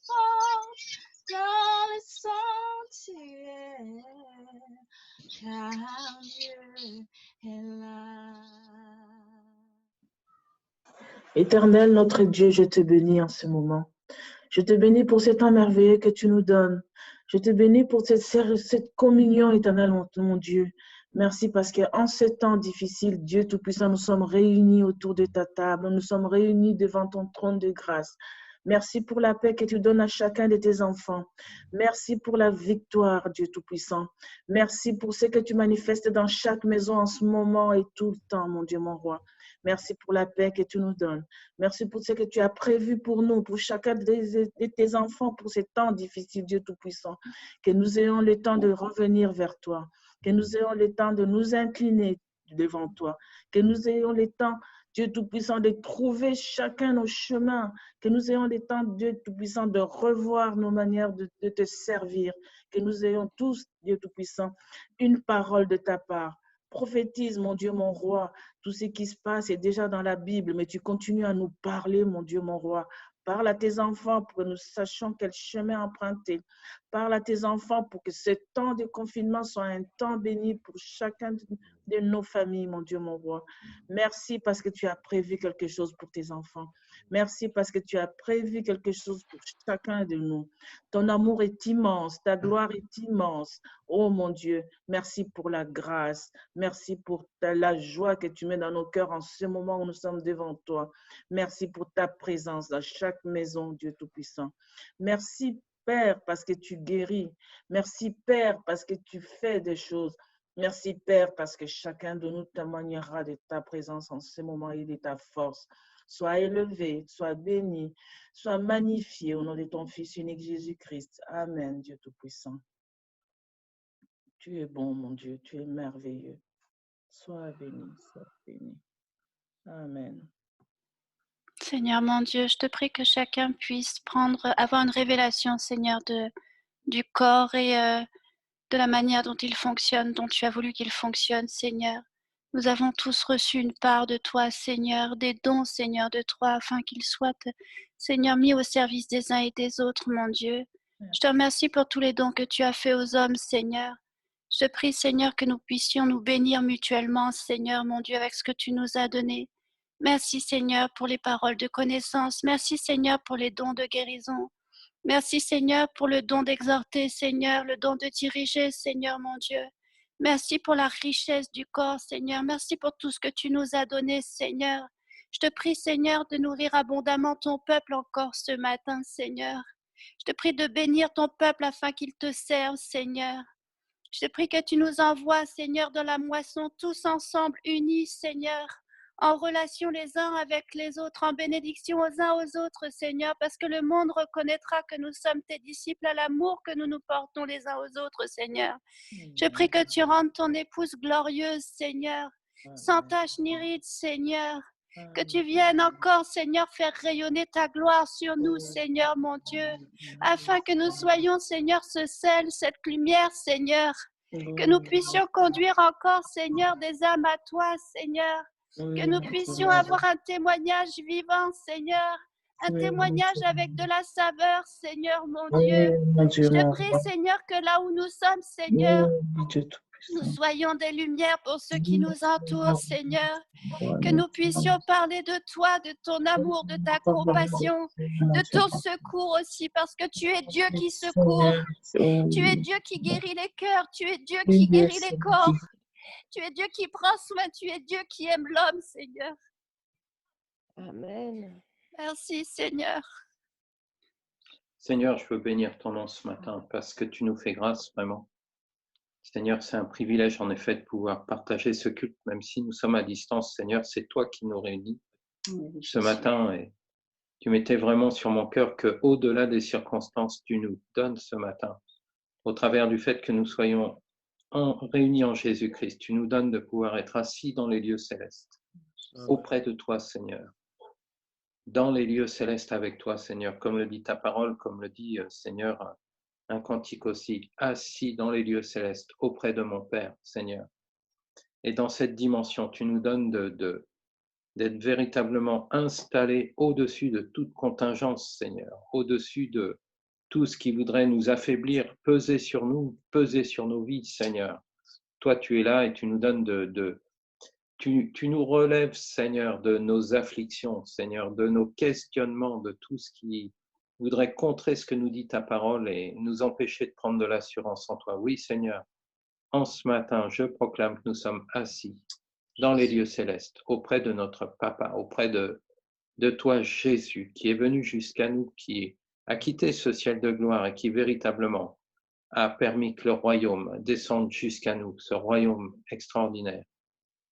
portes dans le sanctuaire, car Dieu est là. Éternel, notre Dieu, je te bénis en ce moment. Je te bénis pour ce temps merveilleux que tu nous donnes. Je te bénis pour cette communion éternelle, mon Dieu. Merci parce qu'en ce temps difficile, Dieu Tout-Puissant, nous sommes réunis autour de ta table. Nous sommes réunis devant ton trône de grâce. Merci pour la paix que tu donnes à chacun de tes enfants. Merci pour la victoire, Dieu Tout-Puissant. Merci pour ce que tu manifestes dans chaque maison en ce moment et tout le temps, mon Dieu, mon roi. Merci pour la paix que tu nous donnes. Merci pour ce que tu as prévu pour nous, pour chacun de tes enfants, pour ces temps difficiles, Dieu Tout-Puissant. Que nous ayons le temps de revenir vers toi. Que nous ayons le temps de nous incliner devant toi. Que nous ayons le temps, Dieu Tout-Puissant, de trouver chacun nos chemins. Que nous ayons le temps, Dieu Tout-Puissant, de revoir nos manières de te servir. Que nous ayons tous, Dieu Tout-Puissant, une parole de ta part. Prophétise, mon Dieu, mon roi. Tout ce qui se passe est déjà dans la Bible, mais tu continues à nous parler, mon Dieu, mon roi. Parle à tes enfants pour que nous sachions quel chemin emprunter. Parle à tes enfants pour que ce temps de confinement soit un temps béni pour chacun de nos familles, mon Dieu, mon roi. Merci parce que tu as prévu quelque chose pour tes enfants. Merci parce que tu as prévu quelque chose pour chacun de nous. Ton amour est immense, ta gloire est immense. Oh mon Dieu, merci pour la grâce. Merci pour la joie que tu mets dans nos cœurs en ce moment où nous sommes devant toi. Merci pour ta présence dans chaque maison, Dieu Tout-Puissant. Merci, Père, parce que tu guéris. Merci, Père, parce que tu fais des choses. Merci, Père, parce que chacun de nous témoignera de ta présence en ce moment et de ta force. Sois élevé, sois béni, sois magnifié au nom de ton Fils unique Jésus-Christ. Amen, Dieu Tout-Puissant. Tu es bon, mon Dieu, tu es merveilleux. Sois béni, sois béni. Amen. Seigneur mon Dieu, je te prie que chacun puisse avoir une révélation, Seigneur, du corps et de la manière dont il fonctionne, dont tu as voulu qu'il fonctionne, Seigneur. Nous avons tous reçu une part de toi, Seigneur, des dons, Seigneur, de toi, afin qu'ils soient, Seigneur, mis au service des uns et des autres, mon Dieu. Je te remercie pour tous les dons que tu as faits aux hommes, Seigneur. Je te prie, Seigneur, que nous puissions nous bénir mutuellement, Seigneur, mon Dieu, avec ce que tu nous as donné. Merci, Seigneur, pour les paroles de connaissance. Merci, Seigneur, pour les dons de guérison. Merci, Seigneur, pour le don d'exhorter, Seigneur, le don de diriger, Seigneur, mon Dieu. Merci pour la richesse du corps, Seigneur. Merci pour tout ce que tu nous as donné, Seigneur. Je te prie, Seigneur, de nourrir abondamment ton peuple encore ce matin, Seigneur. Je te prie de bénir ton peuple afin qu'il te serve, Seigneur. Je te prie que tu nous envoies, Seigneur, dans la moisson, tous ensemble, unis, Seigneur, en relation les uns avec les autres, en bénédiction aux uns aux autres, Seigneur, parce que le monde reconnaîtra que nous sommes tes disciples à l'amour que nous nous portons les uns aux autres, Seigneur. Je prie que tu rendes ton épouse glorieuse, Seigneur, sans tache ni ride, Seigneur. Que tu viennes encore, Seigneur, faire rayonner ta gloire sur nous, Seigneur, mon Dieu, afin que nous soyons, Seigneur, ce sel, cette lumière, Seigneur. Que nous puissions conduire encore, Seigneur, des âmes à toi, Seigneur. Que nous puissions avoir un témoignage vivant, Seigneur. Un témoignage avec de la saveur, Seigneur, mon Dieu. Je te prie, Seigneur, que là où nous sommes, Seigneur, nous soyons des lumières pour ceux qui nous entourent, Seigneur. Que nous puissions parler de toi, de ton amour, de ta compassion, de ton secours aussi, parce que tu es Dieu qui secourt. Tu es Dieu qui guérit les cœurs. Tu es Dieu qui guérit les corps. Tu es Dieu qui prend soin. Tu es Dieu qui aime l'homme, Seigneur. Amen. Merci, Seigneur. Seigneur, je veux bénir ton nom ce matin parce que tu nous fais grâce vraiment. Seigneur, c'est un privilège en effet de pouvoir partager ce culte, même si nous sommes à distance. Seigneur, c'est toi qui nous réunis ce matin et tu mettais vraiment sur mon cœur qu'au-delà des circonstances, tu nous donnes ce matin, au travers du fait que nous soyons réunis en Jésus-Christ, tu nous donnes de pouvoir être assis dans les lieux célestes, auprès de toi, Seigneur, dans les lieux célestes avec toi, Seigneur, comme le dit ta parole, comme le dit, Seigneur, un cantique aussi, assis dans les lieux célestes, auprès de mon Père, Seigneur. Et dans cette dimension, tu nous donnes d'être véritablement installés au-dessus de toute contingence, Seigneur, au-dessus de tout ce qui voudrait nous affaiblir, peser sur nous, peser sur nos vies, Seigneur. Toi, tu es là et tu nous donnes tu nous relèves, Seigneur, de nos afflictions, Seigneur, de nos questionnements, de tout ce qui voudrait contrer ce que nous dit ta parole et nous empêcher de prendre de l'assurance en toi. Oui, Seigneur, en ce matin, je proclame que nous sommes assis dans les lieux célestes, auprès de notre Papa, auprès de toi, Jésus, qui est venu jusqu'à nous, qui a quitté ce ciel de gloire et qui véritablement a permis que le royaume descende jusqu'à nous, ce royaume extraordinaire.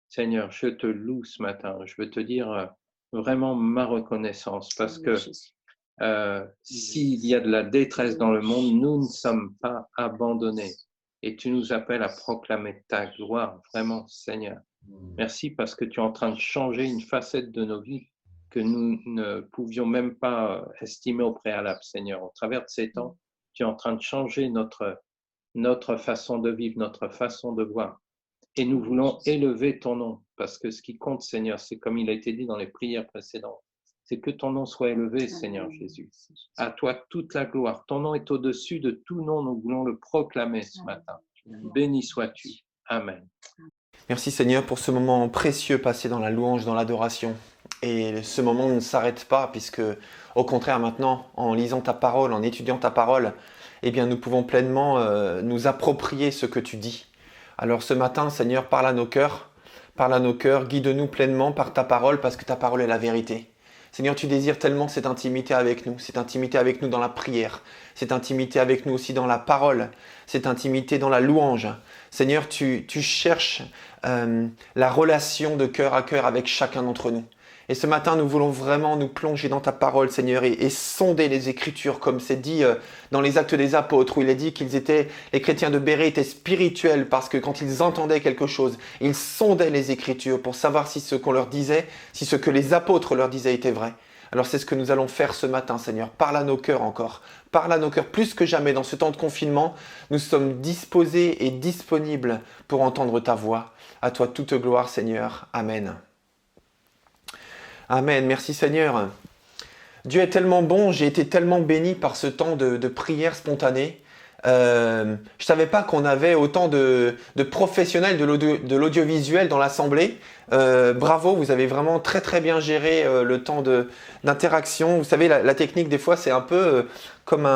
Seigneur, je te loue ce matin. Je veux te dire vraiment ma reconnaissance parce que s'il y a de la détresse dans le monde, nous ne sommes pas abandonnés et tu nous appelles à proclamer ta gloire, vraiment, Seigneur. Merci parce que tu es en train de changer une facette de nos vies que nous ne pouvions même pas estimer au préalable, Seigneur. Au travers de ces temps, tu es en train de changer notre façon de vivre, notre façon de voir. Et nous voulons élever ton nom parce que ce qui compte, Seigneur, c'est comme il a été dit dans les prières précédentes, c'est que ton nom soit élevé, Seigneur Jésus. À toi toute la gloire. Ton nom est au-dessus de tout nom. Nous voulons le proclamer ce matin. Béni sois-tu. Amen. Merci Seigneur pour ce moment précieux passé dans la louange, dans l'adoration. Et ce moment ne s'arrête pas puisque, au contraire, maintenant, en lisant ta parole, en étudiant ta parole, eh bien, nous pouvons pleinement nous approprier ce que tu dis. Alors ce matin, Seigneur, parle à nos cœurs, guide-nous pleinement par ta parole parce que ta parole est la vérité. Seigneur, tu désires tellement cette intimité avec nous dans la prière, cette intimité avec nous aussi dans la parole, cette intimité dans la louange. Seigneur, tu cherches la relation de cœur à cœur avec chacun d'entre nous. Et ce matin, nous voulons vraiment nous plonger dans ta parole, Seigneur, et sonder les Écritures, comme c'est dit dans les Actes des Apôtres, où il est dit les chrétiens de Bérée étaient spirituels, parce que quand ils entendaient quelque chose, ils sondaient les Écritures pour savoir si ce qu'on leur disait, si ce que les apôtres leur disaient était vrai. Alors c'est ce que nous allons faire ce matin, Seigneur. Parle à nos cœurs encore. Parle à nos cœurs plus que jamais dans ce temps de confinement. Nous sommes disposés et disponibles pour entendre ta voix. À toi toute gloire, Seigneur. Amen. Amen, merci Seigneur. Dieu est tellement bon, j'ai été tellement béni par ce temps de prière spontanée. Je ne savais pas qu'on avait autant de professionnels de l'audiovisuel dans l'Assemblée. Bravo, vous avez vraiment très très bien géré le temps d'interaction. Vous savez, la technique des fois c'est un peu comme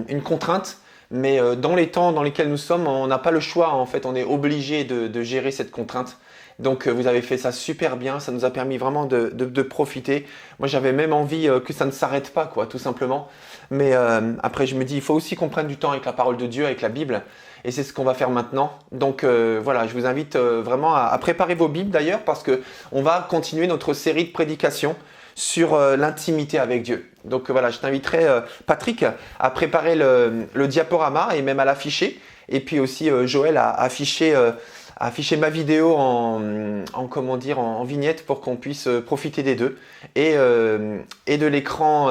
une contrainte. Mais dans les temps dans lesquels nous sommes, on n'a pas le choix en fait, on est obligé de gérer cette contrainte. Donc vous avez fait ça super bien, ça nous a permis vraiment de profiter. Moi j'avais même envie que ça ne s'arrête pas, quoi, tout simplement. Mais après je me dis, il faut aussi qu'on prenne du temps avec la parole de Dieu, avec la Bible. Et c'est ce qu'on va faire maintenant. Donc voilà, je vous invite vraiment à préparer vos Bibles d'ailleurs parce qu'on va continuer notre série de prédications sur l'intimité avec Dieu. Donc voilà, je t'inviterai, Patrick, à préparer le diaporama et même à l'afficher. Et puis aussi Joël à afficher ma vidéo en vignette pour qu'on puisse profiter des deux et de l'écran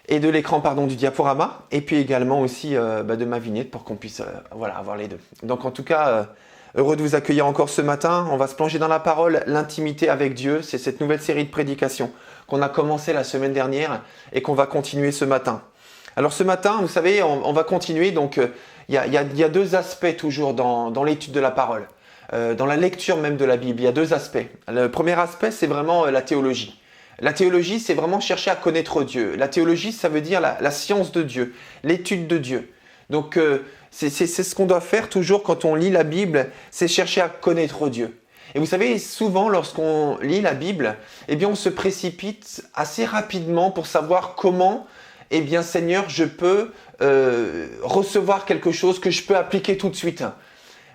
du diaporama et puis également aussi de ma vignette pour qu'on puisse avoir les deux. Donc en tout cas, heureux de vous accueillir encore ce matin. On va se plonger dans la parole, l'intimité avec Dieu. C'est cette nouvelle série de prédications qu'on a commencé la semaine dernière et qu'on va continuer ce matin. Alors ce matin, vous savez, on va continuer. Donc il y a deux aspects toujours dans l'étude de la parole. Dans la lecture même de la Bible, il y a deux aspects. Le premier aspect, c'est vraiment la théologie. La théologie, c'est vraiment chercher à connaître Dieu. La théologie, ça veut dire la science de Dieu, l'étude de Dieu. Donc, c'est ce qu'on doit faire toujours quand on lit la Bible, c'est chercher à connaître Dieu. Et vous savez, souvent, lorsqu'on lit la Bible, eh bien, on se précipite assez rapidement pour savoir comment, eh bien, Seigneur, je peux recevoir quelque chose que je peux appliquer tout de suite.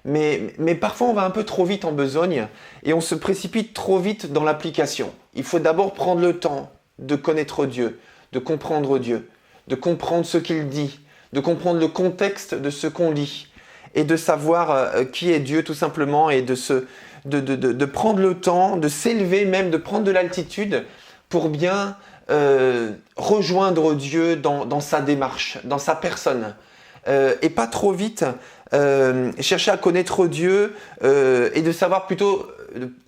Mais parfois, on va un peu trop vite en besogne et on se précipite trop vite dans l'application. Il faut d'abord prendre le temps de connaître Dieu, de comprendre Dieu, de comprendre ce qu'il dit, de comprendre le contexte de ce qu'on lit et de savoir qui est Dieu tout simplement et de prendre le temps, de s'élever même, de prendre de l'altitude pour bien rejoindre Dieu dans sa démarche, dans sa personne. Et pas trop vite chercher à connaître Dieu et de savoir plutôt,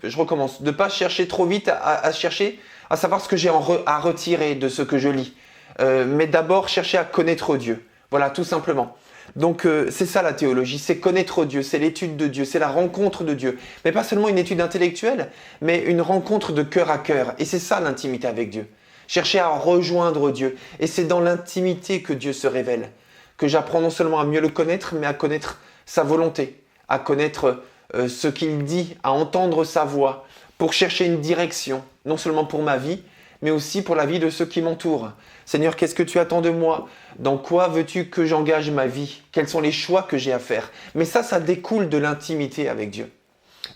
je recommence, de ne pas chercher trop vite à chercher à savoir ce que j'ai à retirer de ce que je lis, mais d'abord chercher à connaître Dieu. Voilà, tout simplement. Donc c'est ça la théologie, c'est connaître Dieu, c'est l'étude de Dieu, c'est la rencontre de Dieu. Mais pas seulement une étude intellectuelle, mais une rencontre de cœur à cœur. Et c'est ça l'intimité avec Dieu. Chercher à rejoindre Dieu. Et c'est dans l'intimité que Dieu se révèle. Que j'apprends non seulement à mieux le connaître, mais à connaître sa volonté, à connaître ce qu'il dit, à entendre sa voix, pour chercher une direction, non seulement pour ma vie, mais aussi pour la vie de ceux qui m'entourent. Seigneur, qu'est-ce que tu attends de moi? Dans quoi veux-tu que j'engage ma vie? Quels sont les choix que j'ai à faire? Mais ça découle de l'intimité avec Dieu.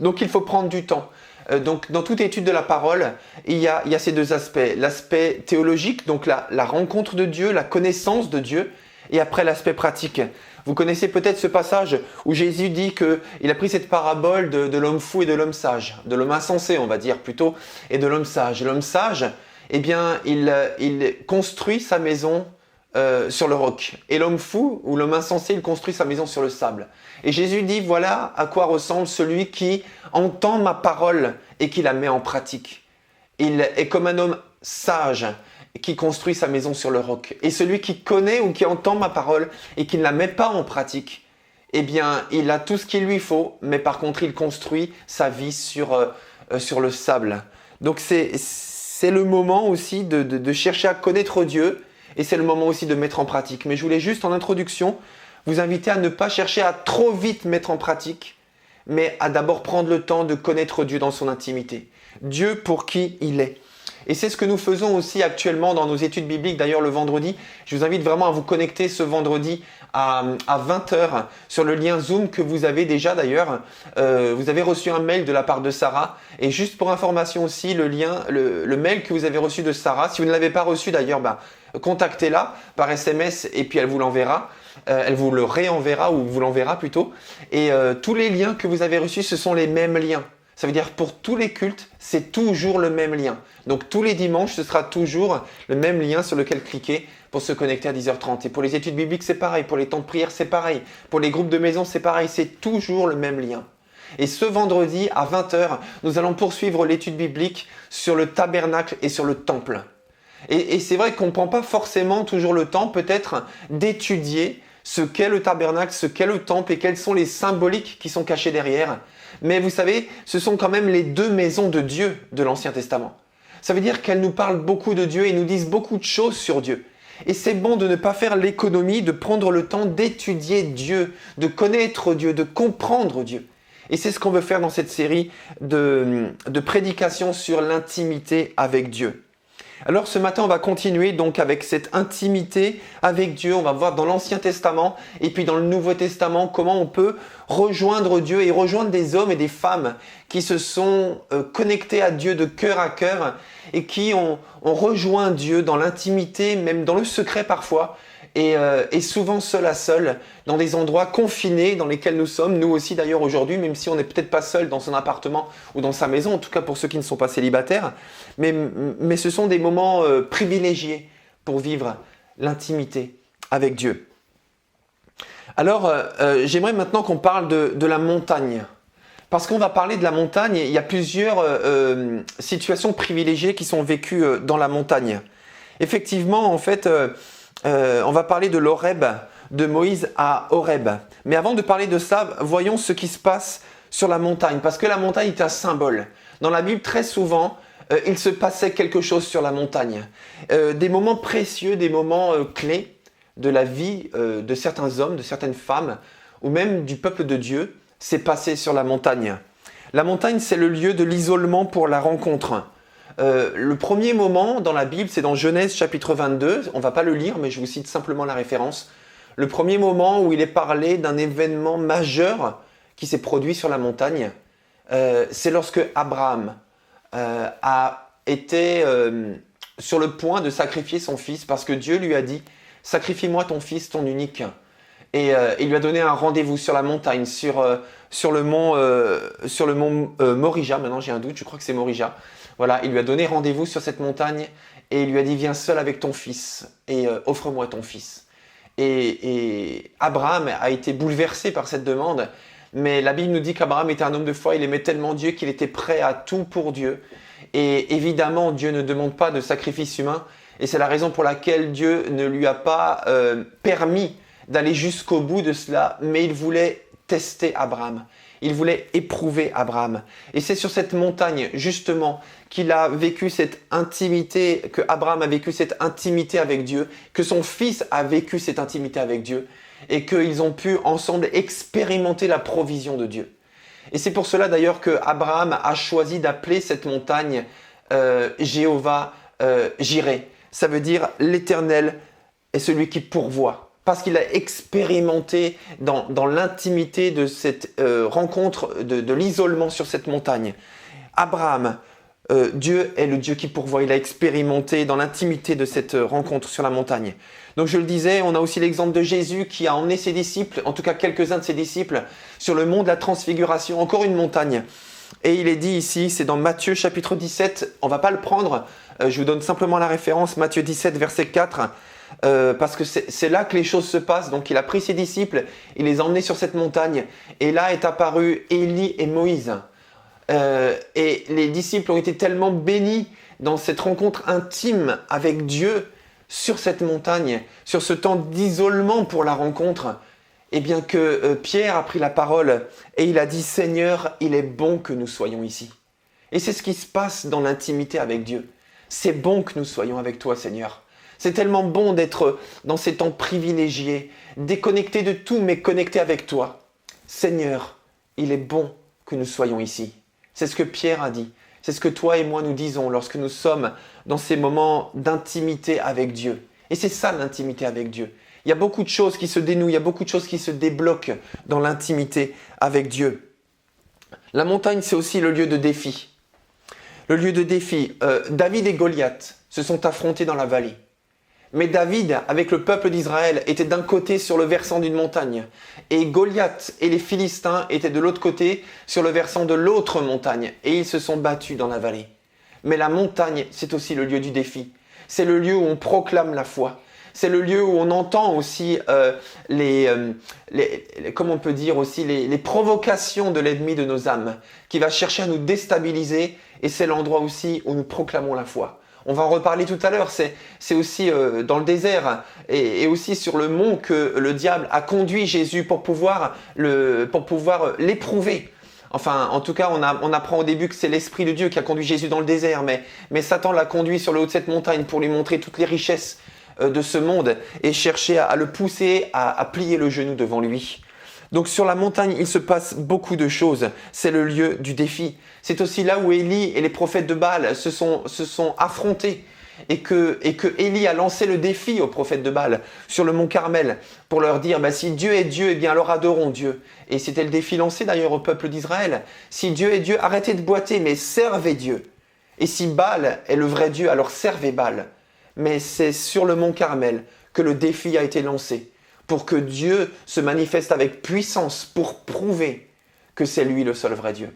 Donc il faut prendre du temps. Donc dans toute étude de la parole, il y a ces deux aspects. L'aspect théologique, donc la rencontre de Dieu, la connaissance de Dieu, et après l'aspect pratique. Vous connaissez peut-être ce passage où Jésus dit qu'il a pris cette parabole de l'homme fou et de l'homme sage, de l'homme insensé on va dire plutôt, et de l'homme sage. L'homme sage, eh bien, il construit sa maison sur le roc. Et l'homme fou ou l'homme insensé, il construit sa maison sur le sable. Et Jésus dit, voilà à quoi ressemble celui qui entend ma parole et qui la met en pratique. Il est comme un homme sage qui construit sa maison sur le roc. Et celui qui connaît ou qui entend ma parole et qui ne la met pas en pratique, eh bien, il a tout ce qu'il lui faut, mais par contre, il construit sa vie sur le sable. Donc, c'est le moment aussi de chercher à connaître Dieu et c'est le moment aussi de mettre en pratique. Mais je voulais juste, en introduction, vous inviter à ne pas chercher à trop vite mettre en pratique, mais à d'abord prendre le temps de connaître Dieu dans son intimité. Dieu pour qui il est. Et c'est ce que nous faisons aussi actuellement dans nos études bibliques. D'ailleurs, le vendredi, je vous invite vraiment à vous connecter ce vendredi à 20h sur le lien Zoom que vous avez déjà d'ailleurs. Vous avez reçu un mail de la part de Sarah. Et juste pour information aussi, le mail que vous avez reçu de Sarah, si vous ne l'avez pas reçu d'ailleurs, contactez-la par SMS et puis elle vous l'enverra. Elle vous le réenverra ou vous l'enverra plutôt. Et tous les liens que vous avez reçus, ce sont les mêmes liens. Ça veut dire pour tous les cultes, c'est toujours le même lien. Donc tous les dimanches, ce sera toujours le même lien sur lequel cliquer pour se connecter à 10h30. Et pour les études bibliques, c'est pareil. Pour les temps de prière, c'est pareil. Pour les groupes de maison, c'est pareil. C'est toujours le même lien. Et ce vendredi, à 20h, nous allons poursuivre l'étude biblique sur le tabernacle et sur le temple. Et c'est vrai qu'on ne prend pas forcément toujours le temps, peut-être, d'étudier ce qu'est le tabernacle, ce qu'est le temple et quelles sont les symboliques qui sont cachées derrière. Mais vous savez, ce sont quand même les deux maisons de Dieu de l'Ancien Testament. Ça veut dire qu'elles nous parlent beaucoup de Dieu et nous disent beaucoup de choses sur Dieu. Et c'est bon de ne pas faire l'économie, de prendre le temps d'étudier Dieu, de connaître Dieu, de comprendre Dieu. Et c'est ce qu'on veut faire dans cette série de prédications sur l'intimité avec Dieu. Alors ce matin, on va continuer donc avec cette intimité avec Dieu. On va voir dans l'Ancien Testament et puis dans le Nouveau Testament comment on peut rejoindre Dieu et rejoindre des hommes et des femmes qui se sont connectés à Dieu de cœur à cœur et qui ont rejoint Dieu dans l'intimité, même dans le secret parfois, et souvent seul à seul, dans des endroits confinés dans lesquels nous sommes, nous aussi d'ailleurs aujourd'hui, même si on n'est peut-être pas seul dans son appartement ou dans sa maison, en tout cas pour ceux qui ne sont pas célibataires, mais ce sont des moments privilégiés pour vivre l'intimité avec Dieu. Alors, j'aimerais maintenant qu'on parle de la montagne. Parce qu'on va parler de la montagne, il y a plusieurs situations privilégiées qui sont vécues dans la montagne. Effectivement, en fait, on va parler de l'Horeb, de Moïse à Horeb. Mais avant de parler de ça, voyons ce qui se passe sur la montagne. Parce que la montagne est un symbole. Dans la Bible, très souvent, il se passait quelque chose sur la montagne. Des moments précieux, des moments clés de la vie de certains hommes, de certaines femmes, ou même du peuple de Dieu, s'est passé sur la montagne. La montagne, c'est le lieu de l'isolement pour la rencontre. Le premier moment dans la Bible, c'est dans Genèse chapitre 22. On ne va pas le lire, mais je vous cite simplement la référence. Le premier moment où il est parlé d'un événement majeur qui s'est produit sur la montagne, c'est lorsque Abraham a été sur le point de sacrifier son fils parce que Dieu lui a dit « Sacrifie-moi ton fils, ton unique ». Et il lui a donné un rendez-vous sur la montagne, sur le mont Morija. Maintenant j'ai un doute, je crois que c'est Morija. Voilà, il lui a donné rendez-vous sur cette montagne et il lui a dit « Viens seul avec ton fils et offre-moi ton fils ». Et Abraham a été bouleversé par cette demande, mais la Bible nous dit qu'Abraham était un homme de foi, il aimait tellement Dieu qu'il était prêt à tout pour Dieu. Et évidemment, Dieu ne demande pas de sacrifice humain et c'est la raison pour laquelle Dieu ne lui a pas permis d'aller jusqu'au bout de cela, mais il voulait tester Abraham. Il voulait éprouver Abraham. Et c'est sur cette montagne, justement, qu'il a vécu cette intimité, que Abraham a vécu cette intimité avec Dieu, que son fils a vécu cette intimité avec Dieu, et qu'ils ont pu ensemble expérimenter la provision de Dieu. Et c'est pour cela d'ailleurs que Abraham a choisi d'appeler cette montagne Jéhovah Jireh. Ça veut dire l'Éternel est celui qui pourvoit. Parce qu'il a expérimenté dans l'intimité de cette rencontre, de l'isolement sur cette montagne. Abraham, Dieu est le Dieu qui pourvoit. Il a expérimenté dans l'intimité de cette rencontre sur la montagne. Donc je le disais, on a aussi l'exemple de Jésus qui a emmené ses disciples, en tout cas quelques-uns de ses disciples, sur le mont de la Transfiguration, encore une montagne. Et il est dit ici, c'est dans Matthieu chapitre 17, on ne va pas le prendre, je vous donne simplement la référence, Matthieu 17 verset 4, parce que c'est là que les choses se passent. Donc il a pris ses disciples, il les a emmenés sur cette montagne, et là est apparu Élie et Moïse. Et les disciples ont été tellement bénis dans cette rencontre intime avec Dieu sur cette montagne, sur ce temps d'isolement pour la rencontre, et bien que Pierre a pris la parole et il a dit « Seigneur, il est bon que nous soyons ici ». Et c'est ce qui se passe dans l'intimité avec Dieu. C'est bon que nous soyons avec toi, Seigneur. C'est tellement bon d'être dans ces temps privilégiés, déconnecté de tout, mais connecté avec toi. Seigneur, il est bon que nous soyons ici. C'est ce que Pierre a dit. C'est ce que toi et moi nous disons lorsque nous sommes dans ces moments d'intimité avec Dieu. Et c'est ça l'intimité avec Dieu. Il y a beaucoup de choses qui se dénouent, il y a beaucoup de choses qui se débloquent dans l'intimité avec Dieu. La montagne, c'est aussi le lieu de défi. Le lieu de défi. David et Goliath se sont affrontés dans la vallée. Mais David, avec le peuple d'Israël, était d'un côté sur le versant d'une montagne. Et Goliath et les Philistins étaient de l'autre côté, sur le versant de l'autre montagne. Et ils se sont battus dans la vallée. Mais la montagne, c'est aussi le lieu du défi. C'est le lieu où on proclame la foi. C'est le lieu où on entend aussi comment on peut dire aussi, les provocations de l'ennemi de nos âmes, qui va chercher à nous déstabiliser. Et c'est l'endroit aussi où nous proclamons la foi. On va en reparler tout à l'heure, c'est aussi dans le désert et aussi sur le mont que le diable a conduit Jésus pour pouvoir l'éprouver. Enfin, en tout cas, on apprend au début que c'est l'Esprit de Dieu qui a conduit Jésus dans le désert, mais Satan l'a conduit sur le haut de cette montagne pour lui montrer toutes les richesses de ce monde et chercher à le pousser à plier le genou devant lui. Donc sur la montagne, il se passe beaucoup de choses. C'est le lieu du défi. C'est aussi là où Élie et les prophètes de Baal se sont affrontés. et que Élie a lancé le défi aux prophètes de Baal sur le mont Carmel pour leur dire si Dieu est Dieu, eh bien alors adorons Dieu. Et c'était le défi lancé d'ailleurs au peuple d'Israël. Si Dieu est Dieu, arrêtez de boiter, mais servez Dieu. Et si Baal est le vrai Dieu, alors servez Baal. Mais c'est sur le mont Carmel que le défi a été lancé pour que Dieu se manifeste avec puissance pour prouver que c'est lui le seul vrai Dieu.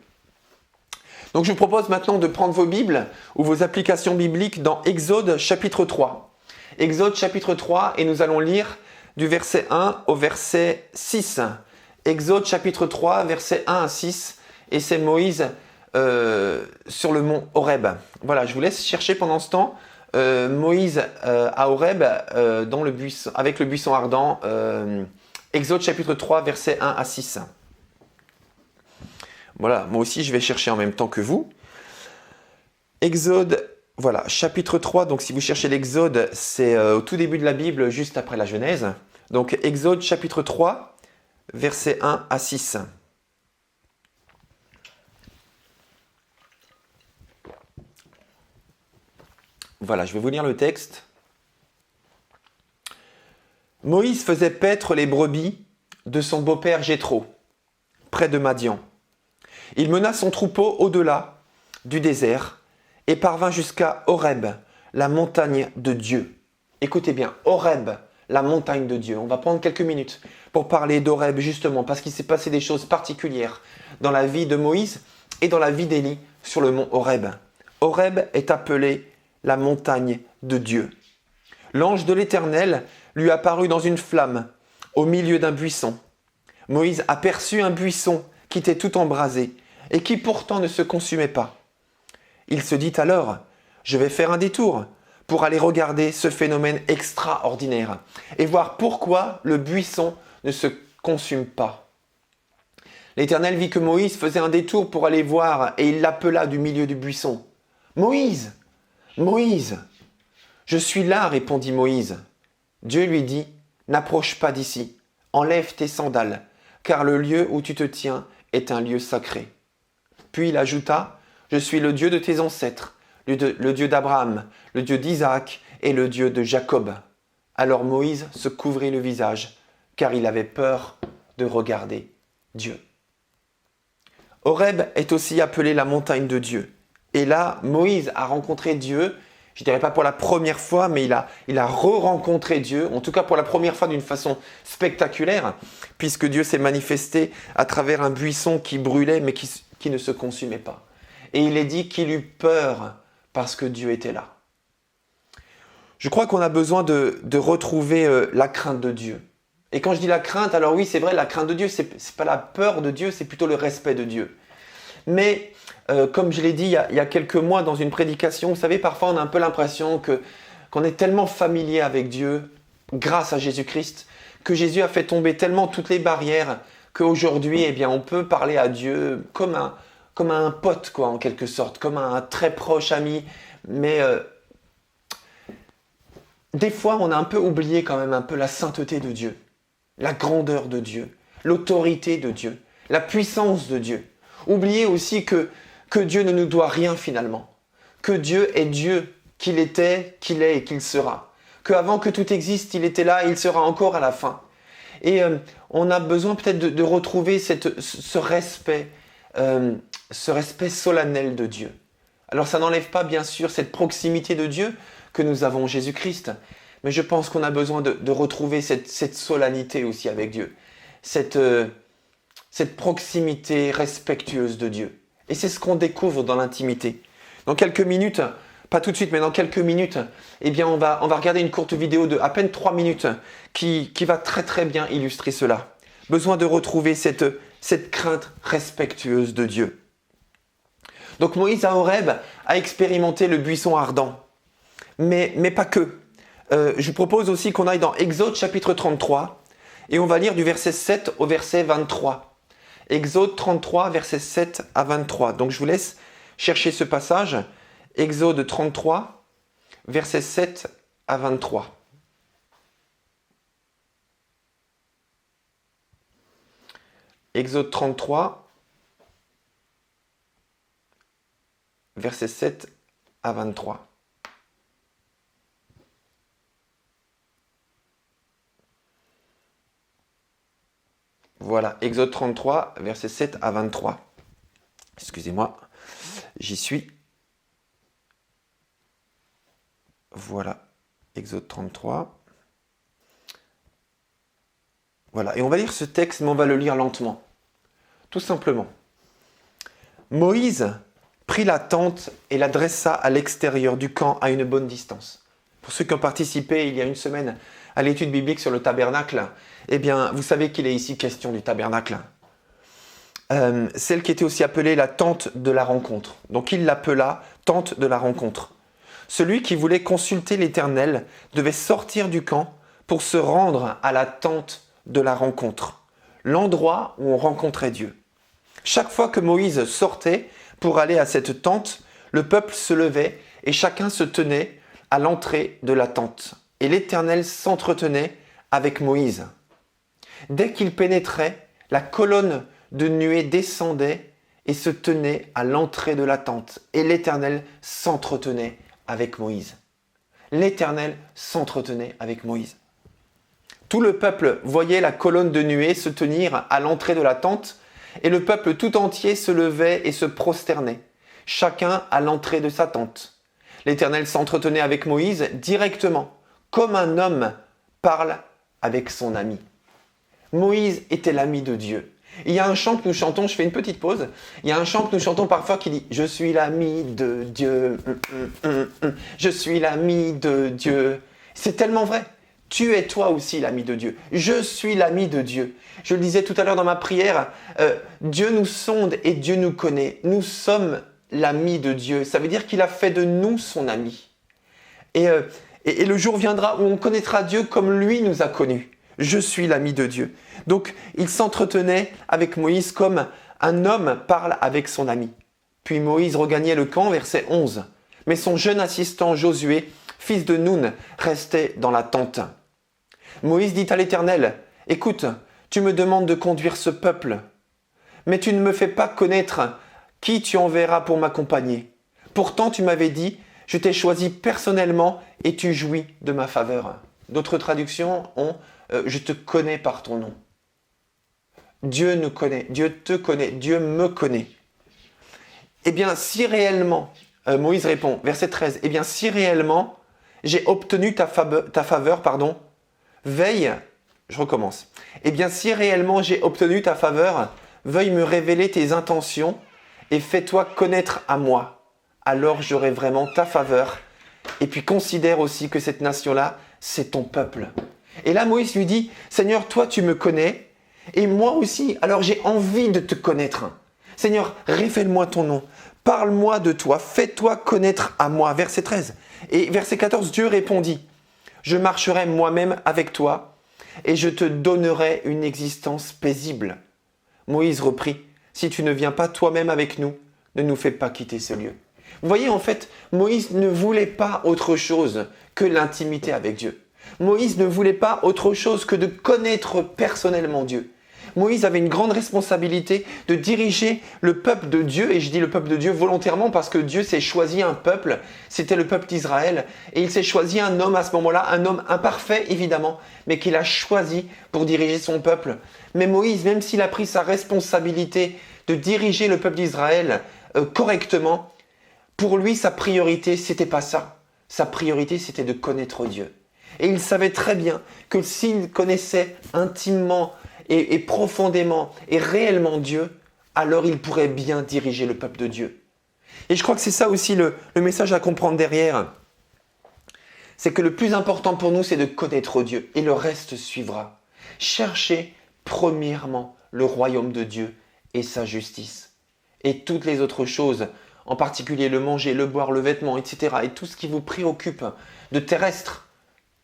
Donc je vous propose maintenant de prendre vos Bibles ou vos applications bibliques dans Exode chapitre 3. Exode chapitre 3 et nous allons lire du verset 1 au verset 6. Exode chapitre 3, verset 1 à 6 et c'est Moïse sur le mont Horeb. Voilà, je vous laisse chercher pendant ce temps Moïse à Horeb dans le buisson, avec le buisson ardent. Exode chapitre 3, verset 1 à 6. Voilà, moi aussi je vais chercher en même temps que vous. Exode, voilà, chapitre 3, donc si vous cherchez l'Exode, c'est au tout début de la Bible, juste après la Genèse. Donc Exode chapitre 3, verset 1 à 6. Voilà, je vais vous lire le texte. Moïse faisait paître les brebis de son beau-père Jéthro, près de Madian. Il mena son troupeau au-delà du désert et parvint jusqu'à Horeb, la montagne de Dieu. Écoutez bien, Horeb, la montagne de Dieu. On va prendre quelques minutes pour parler d'Horeb justement parce qu'il s'est passé des choses particulières dans la vie de Moïse et dans la vie d'Élie sur le mont Horeb. Horeb est appelé la montagne de Dieu. L'ange de l'Éternel lui apparut dans une flamme au milieu d'un buisson. Moïse aperçut un buisson qui était tout embrasé et qui pourtant ne se consumait pas. Il se dit alors, je vais faire un détour pour aller regarder ce phénomène extraordinaire et voir pourquoi le buisson ne se consume pas. L'Éternel vit que Moïse faisait un détour pour aller voir et il l'appela du milieu du buisson. « Moïse, Moïse !»« Je suis là, répondit Moïse. Dieu lui dit, « N'approche pas d'ici, enlève tes sandales, car le lieu où tu te tiens est un lieu sacré. » Puis il ajouta, « Je suis le Dieu de tes ancêtres, le Dieu d'Abraham, le Dieu d'Isaac et le Dieu de Jacob. » Alors Moïse se couvrit le visage, car il avait peur de regarder Dieu. Horeb est aussi appelée la montagne de Dieu. Et là, Moïse a rencontré Dieu, je ne dirais pas pour la première fois, mais il a re-rencontré Dieu, en tout cas pour la première fois d'une façon spectaculaire, puisque Dieu s'est manifesté à travers un buisson qui brûlait, mais qui ne se consumait pas. Et il est dit qu'il eut peur parce que Dieu était là. Je crois qu'on a besoin de retrouver la crainte de Dieu. Et quand je dis la crainte, alors oui, c'est vrai, la crainte de Dieu, c'est pas la peur de Dieu, c'est plutôt le respect de Dieu. Mais comme je l'ai dit il y a quelques mois dans une prédication, vous savez, parfois on a un peu l'impression qu'on est tellement familier avec Dieu, grâce à Jésus-Christ, que Jésus a fait tomber tellement toutes les barrières qu'aujourd'hui, eh bien, on peut parler à Dieu comme à un pote, quoi, en quelque sorte, comme à un très proche ami. Mais des fois, on a un peu oublié quand même un peu la sainteté de Dieu, la grandeur de Dieu, l'autorité de Dieu, la puissance de Dieu. Oublier aussi que Dieu ne nous doit rien finalement, que Dieu est Dieu, qu'il était, qu'il est et qu'il sera, qu'avant que tout existe, il était là et il sera encore à la fin. Et on a besoin peut-être de retrouver ce respect solennel de Dieu. Alors ça n'enlève pas bien sûr cette proximité de Dieu que nous avons en Jésus-Christ, mais je pense qu'on a besoin de retrouver cette solennité aussi avec Dieu, cette proximité respectueuse de Dieu. Et c'est ce qu'on découvre dans l'intimité. Dans quelques minutes, pas tout de suite, mais dans quelques minutes, eh bien on va regarder une courte vidéo de à peine 3 minutes qui va très très bien illustrer cela. Besoin de retrouver cette crainte respectueuse de Dieu. Donc Moïse à Horeb a expérimenté le buisson ardent, mais pas que. Je vous propose aussi qu'on aille dans Exode chapitre 33 et on va lire du verset 7 au verset 23. Exode 33, verset 7 à 23. Donc je vous laisse chercher ce passage. Exode 33, verset 7 à 23. Exode 33, verset 7 à 23. Voilà, Exode 33, versets 7 à 23. Excusez-moi, j'y suis. Voilà, Exode 33. Voilà, et on va lire ce texte, mais on va le lire lentement. Tout simplement. Moïse prit la tente et la dressa à l'extérieur du camp à une bonne distance. Pour ceux qui ont participé il y a une semaine à l'étude biblique sur le tabernacle, eh bien, vous savez qu'il est ici question du tabernacle. Celle qui était aussi appelée la tente de la rencontre. Donc il l'appela tente de la rencontre. Celui qui voulait consulter l'Éternel devait sortir du camp pour se rendre à la tente de la rencontre, l'endroit où on rencontrait Dieu. Chaque fois que Moïse sortait pour aller à cette tente, le peuple se levait et chacun se tenait à l'entrée de la tente. Et l'Éternel s'entretenait avec Moïse. Dès qu'il pénétrait, la colonne de nuée descendait et se tenait à l'entrée de la tente. Et l'Éternel s'entretenait avec Moïse. L'Éternel s'entretenait avec Moïse. Tout le peuple voyait la colonne de nuée se tenir à l'entrée de la tente, et le peuple tout entier se levait et se prosternait, chacun à l'entrée de sa tente. L'Éternel s'entretenait avec Moïse directement, comme un homme parle avec son ami. Moïse était l'ami de Dieu. Il y a un chant que nous chantons, je fais une petite pause, il y a un chant que nous chantons parfois qui dit « Je suis l'ami de Dieu, je suis l'ami de Dieu ». C'est tellement vrai. Tu es toi aussi l'ami de Dieu. Je suis l'ami de Dieu. Je le disais tout à l'heure dans ma prière, Dieu nous sonde et Dieu nous connaît. Nous sommes l'ami de Dieu. Ça veut dire qu'il a fait de nous son ami. Et le jour viendra où on connaîtra Dieu comme lui nous a connus. Je suis l'ami de Dieu. Donc, il s'entretenait avec Moïse comme un homme parle avec son ami. Puis Moïse regagnait le camp, verset 11. Mais son jeune assistant Josué, fils de Nun, restait dans la tente. Moïse dit à l'Éternel, « Écoute, tu me demandes de conduire ce peuple, mais tu ne me fais pas connaître qui tu enverras pour m'accompagner. Pourtant, tu m'avais dit, je t'ai choisi personnellement et tu jouis de ma faveur. » D'autres traductions ont « Je te connais par ton nom ». Dieu nous connaît, Dieu te connaît, Dieu me connaît. Eh bien, si réellement, Moïse répond, verset 13, « Eh bien, si réellement j'ai obtenu ta faveur, veille, je recommence. Eh bien, si réellement j'ai obtenu ta faveur, veuille me révéler tes intentions et fais-toi connaître à moi. Alors j'aurai vraiment ta faveur. Et puis considère aussi que cette nation-là, c'est ton peuple. » Et là, Moïse lui dit, « Seigneur, toi tu me connais et moi aussi, alors j'ai envie de te connaître. Seigneur, révèle-moi ton nom. Parle-moi de toi, fais-toi connaître à moi. » Verset 13. Et verset 14, Dieu répondit, « Je marcherai moi-même avec toi et je te donnerai une existence paisible. » Moïse reprit, « Si tu ne viens pas toi-même avec nous, ne nous fais pas quitter ce lieu. » Vous voyez, en fait, Moïse ne voulait pas autre chose que l'intimité avec Dieu. Moïse ne voulait pas autre chose que de connaître personnellement Dieu. Moïse avait une grande responsabilité de diriger le peuple de Dieu, et je dis le peuple de Dieu volontairement parce que Dieu s'est choisi un peuple, c'était le peuple d'Israël, et il s'est choisi un homme à ce moment-là, un homme imparfait évidemment, mais qu'il a choisi pour diriger son peuple. Mais Moïse, même s'il a pris sa responsabilité de diriger le peuple d'Israël correctement, pour lui sa priorité c'était pas ça, sa priorité c'était de connaître Dieu. Et il savait très bien que s'il connaissait intimement et profondément et réellement Dieu, alors il pourrait bien diriger le peuple de Dieu. Et je crois que c'est ça aussi le message à comprendre derrière. C'est que le plus important pour nous, c'est de connaître Dieu et le reste suivra. Cherchez premièrement le royaume de Dieu et sa justice. Et toutes les autres choses, en particulier le manger, le boire, le vêtement, etc. et tout ce qui vous préoccupe de terrestre,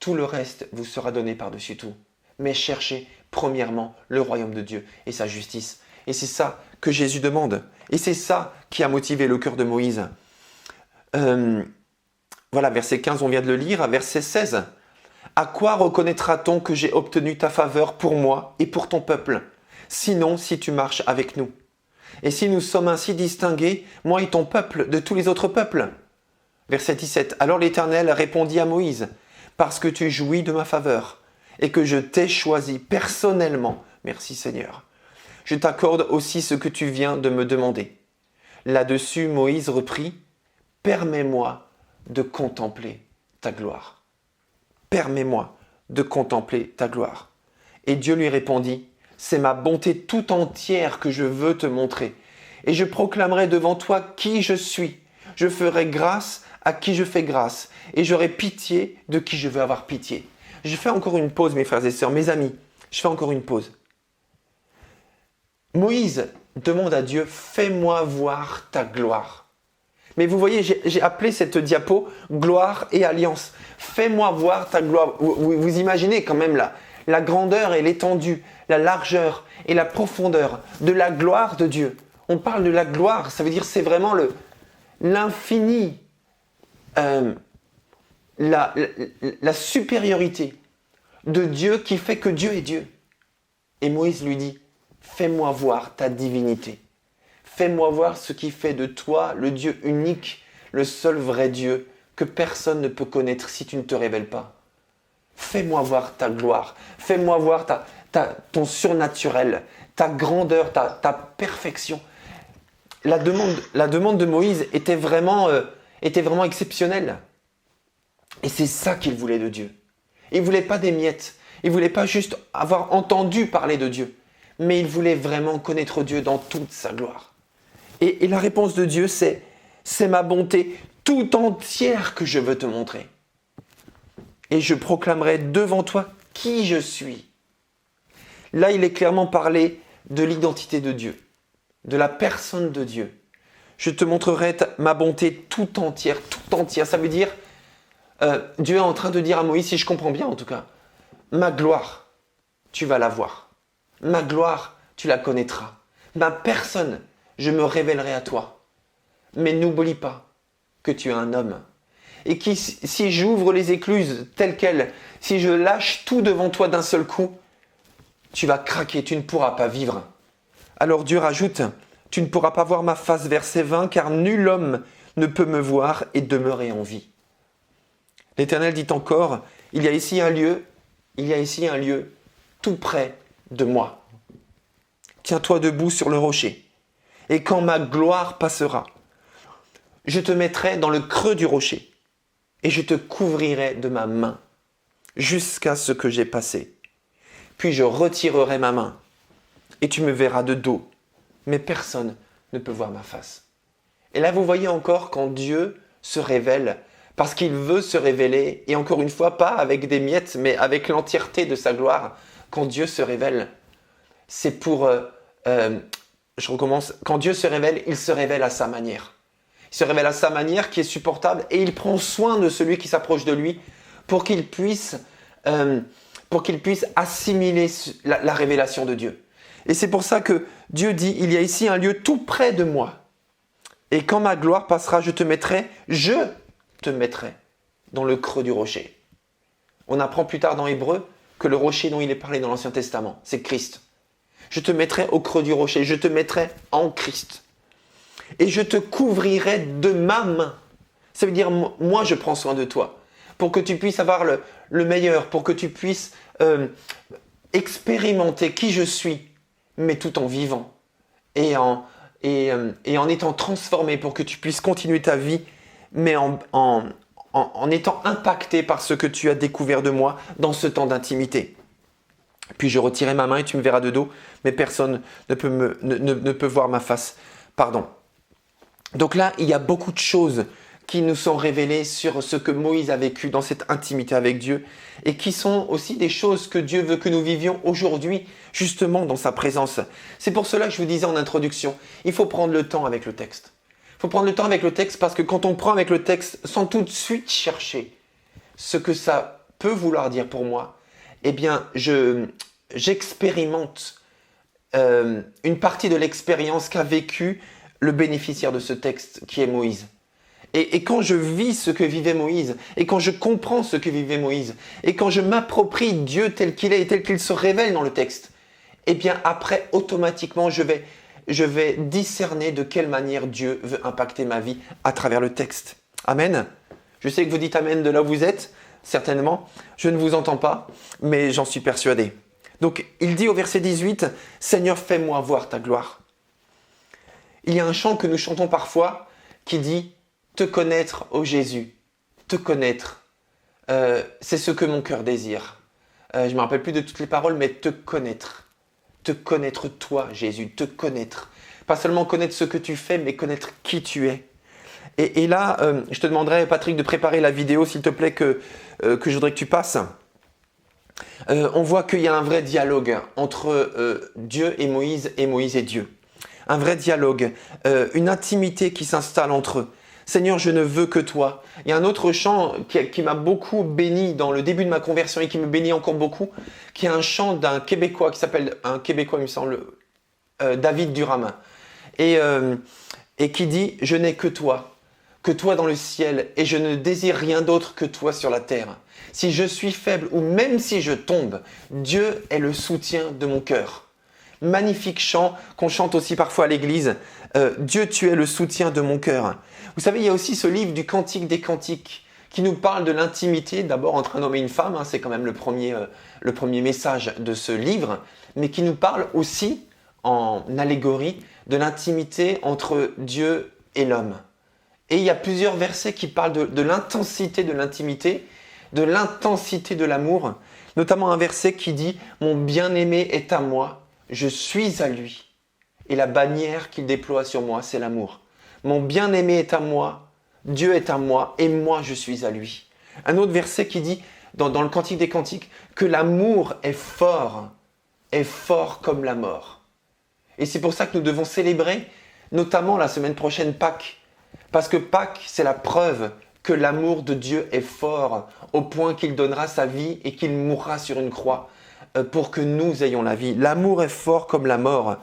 tout le reste vous sera donné par-dessus tout. Mais cherchez premièrement le royaume de Dieu et sa justice. Et c'est ça que Jésus demande. Et c'est ça qui a motivé le cœur de Moïse. Voilà, verset 15, on vient de le lire. Verset 16. « À quoi reconnaîtra-t-on que j'ai obtenu ta faveur pour moi et pour ton peuple? Sinon, si tu marches avec nous. Et si nous sommes ainsi distingués, moi et ton peuple, de tous les autres peuples ?» Verset 17. « Alors l'Éternel répondit à Moïse, « Parce que tu jouis de ma faveur, et que je t'ai choisi personnellement Merci Seigneur. Je t'accorde aussi ce que tu viens de me demander. Là-dessus, Moïse reprit, « Permets-moi de contempler ta gloire. Permets-moi de contempler ta gloire. » Et Dieu lui répondit, « C'est ma bonté tout entière que je veux te montrer. Et je proclamerai devant toi qui je suis. Je ferai grâce à qui je fais grâce. Et j'aurai pitié de qui je veux avoir pitié. » Je fais encore une pause, mes frères et sœurs, mes amis. Je fais encore une pause. Moïse demande à Dieu, fais-moi voir ta gloire. Mais vous voyez, j'ai appelé cette diapo gloire et alliance. Fais-moi voir ta gloire. Vous imaginez quand même la grandeur et l'étendue, la largeur et la profondeur de la gloire de Dieu. On parle de la gloire, ça veut dire c'est vraiment l'infini, la supériorité de Dieu qui fait que Dieu est Dieu. Et Moïse lui dit, fais-moi voir ta divinité. Fais-moi voir ce qui fait de toi le Dieu unique, le seul vrai Dieu que personne ne peut connaître si tu ne te révèles pas. Fais-moi voir ta gloire. Fais-moi voir ton surnaturel, ta grandeur, ta perfection. La demande de Moïse était vraiment exceptionnelle. Et c'est ça qu'il voulait de Dieu. Il ne voulait pas des miettes. Il ne voulait pas juste avoir entendu parler de Dieu. Mais il voulait vraiment connaître Dieu dans toute sa gloire. Et la réponse de Dieu, c'est ma bonté tout entière que je veux te montrer. Et je proclamerai devant toi qui je suis. Là, il est clairement parlé de l'identité de Dieu, de la personne de Dieu. Je te montrerai ma bonté tout entière, tout entière. Ça veut dire, Dieu est en train de dire à Moïse, si je comprends bien en tout cas, ma gloire, tu vas la voir. Ma gloire, tu la connaîtras. Ma personne, je me révélerai à toi. Mais n'oublie pas que tu es un homme. Et que si j'ouvre les écluses telles quelles, si je lâche tout devant toi d'un seul coup, tu vas craquer, tu ne pourras pas vivre. Alors Dieu rajoute, tu ne pourras pas voir ma face, verset 20, car nul homme ne peut me voir et demeurer en vie. L'Éternel dit encore, il y a ici un lieu tout près de moi. Tiens-toi debout sur le rocher. Et quand ma gloire passera, je te mettrai dans le creux du rocher et je te couvrirai de ma main jusqu'à ce que j'ai passé. Puis je retirerai ma main et tu me verras de dos, mais personne ne peut voir ma face. Et là, vous voyez encore quand Dieu se révèle, parce qu'il veut se révéler, et encore une fois, pas avec des miettes, mais avec l'entièreté de sa gloire. Quand Dieu se révèle, c'est pour... je recommence. Quand Dieu se révèle, il se révèle à sa manière. Il se révèle à sa manière qui est supportable, et il prend soin de celui qui s'approche de lui pour qu'il puisse assimiler la révélation de Dieu. Et c'est pour ça que Dieu dit, il y a ici un lieu tout près de moi. Et quand ma gloire passera, je te mettrai dans le creux du rocher. On apprend plus tard dans Hébreu que le rocher dont il est parlé dans l'Ancien Testament, c'est Christ. Je te mettrai au creux du rocher, je te mettrai en Christ. Et je te couvrirai de ma main. Ça veut dire, moi je prends soin de toi. Pour que tu puisses avoir le meilleur, pour que tu puisses expérimenter qui je suis, mais tout en vivant. Et en étant transformé pour que tu puisses continuer ta vie, mais en étant impacté par ce que tu as découvert de moi dans ce temps d'intimité. Puis je retirerai ma main et tu me verras de dos, mais personne ne peut voir ma face. Pardon. Donc là, il y a beaucoup de choses qui nous sont révélées sur ce que Moïse a vécu dans cette intimité avec Dieu et qui sont aussi des choses que Dieu veut que nous vivions aujourd'hui, justement dans sa présence. C'est pour cela que je vous disais en introduction, il faut prendre le temps avec le texte. Il faut prendre le temps avec le texte parce que quand on prend avec le texte sans tout de suite chercher ce que ça peut vouloir dire pour moi, eh bien, j'expérimente une partie de l'expérience qu'a vécu le bénéficiaire de ce texte qui est Moïse. Et quand je vis ce que vivait Moïse, et quand je comprends ce que vivait Moïse, et quand je m'approprie Dieu tel qu'il est et tel qu'il se révèle dans le texte, eh bien après, automatiquement, je vais discerner de quelle manière Dieu veut impacter ma vie à travers le texte. Amen. Je sais que vous dites Amen de là où vous êtes, certainement. Je ne vous entends pas, mais j'en suis persuadé. Donc il dit au verset 18, « Seigneur, fais-moi voir ta gloire ». Il y a un chant que nous chantons parfois qui dit « Te connaître, ô Jésus, te connaître, c'est ce que mon cœur désire. » Je ne me rappelle plus de toutes les paroles, mais te connaître toi, Jésus, te connaître. Pas seulement connaître ce que tu fais, mais connaître qui tu es. Et là, je te demanderai, Patrick, de préparer la vidéo, s'il te plaît, que je voudrais que tu passes. On voit qu'il y a un vrai dialogue entre Dieu et Moïse et Dieu. Un vrai dialogue, une intimité qui s'installe entre eux. Seigneur, je ne veux que toi. Il y a un autre chant qui m'a beaucoup béni dans le début de ma conversion et qui me bénit encore beaucoup, qui est un chant d'un Québécois qui s'appelle, un Québécois, il me semble, David Durham, et qui dit « Je n'ai que toi dans le ciel, et je ne désire rien d'autre que toi sur la terre. Si je suis faible ou même si je tombe, Dieu est le soutien de mon cœur. » Magnifique chant qu'on chante aussi parfois à l'église. Dieu, tu es le soutien de mon cœur. Vous savez, il y a aussi ce livre du Cantique des Cantiques qui nous parle de l'intimité, d'abord entre un homme et une femme, c'est quand même le premier message de ce livre, mais qui nous parle aussi, en allégorie, de l'intimité entre Dieu et l'homme. Et il y a plusieurs versets qui parlent de l'intensité de l'intimité, de l'intensité de l'amour, notamment un verset qui dit « Mon bien-aimé est à moi, je suis à lui. » Et la bannière qu'il déploie sur moi, c'est l'amour. Mon bien-aimé est à moi, Dieu est à moi, et moi je suis à lui. Un autre verset qui dit, dans le Cantique des Cantiques, que l'amour est fort comme la mort. Et c'est pour ça que nous devons célébrer, notamment la semaine prochaine Pâques. Parce que Pâques, c'est la preuve que l'amour de Dieu est fort, au point qu'il donnera sa vie et qu'il mourra sur une croix pour que nous ayons la vie. L'amour est fort comme la mort.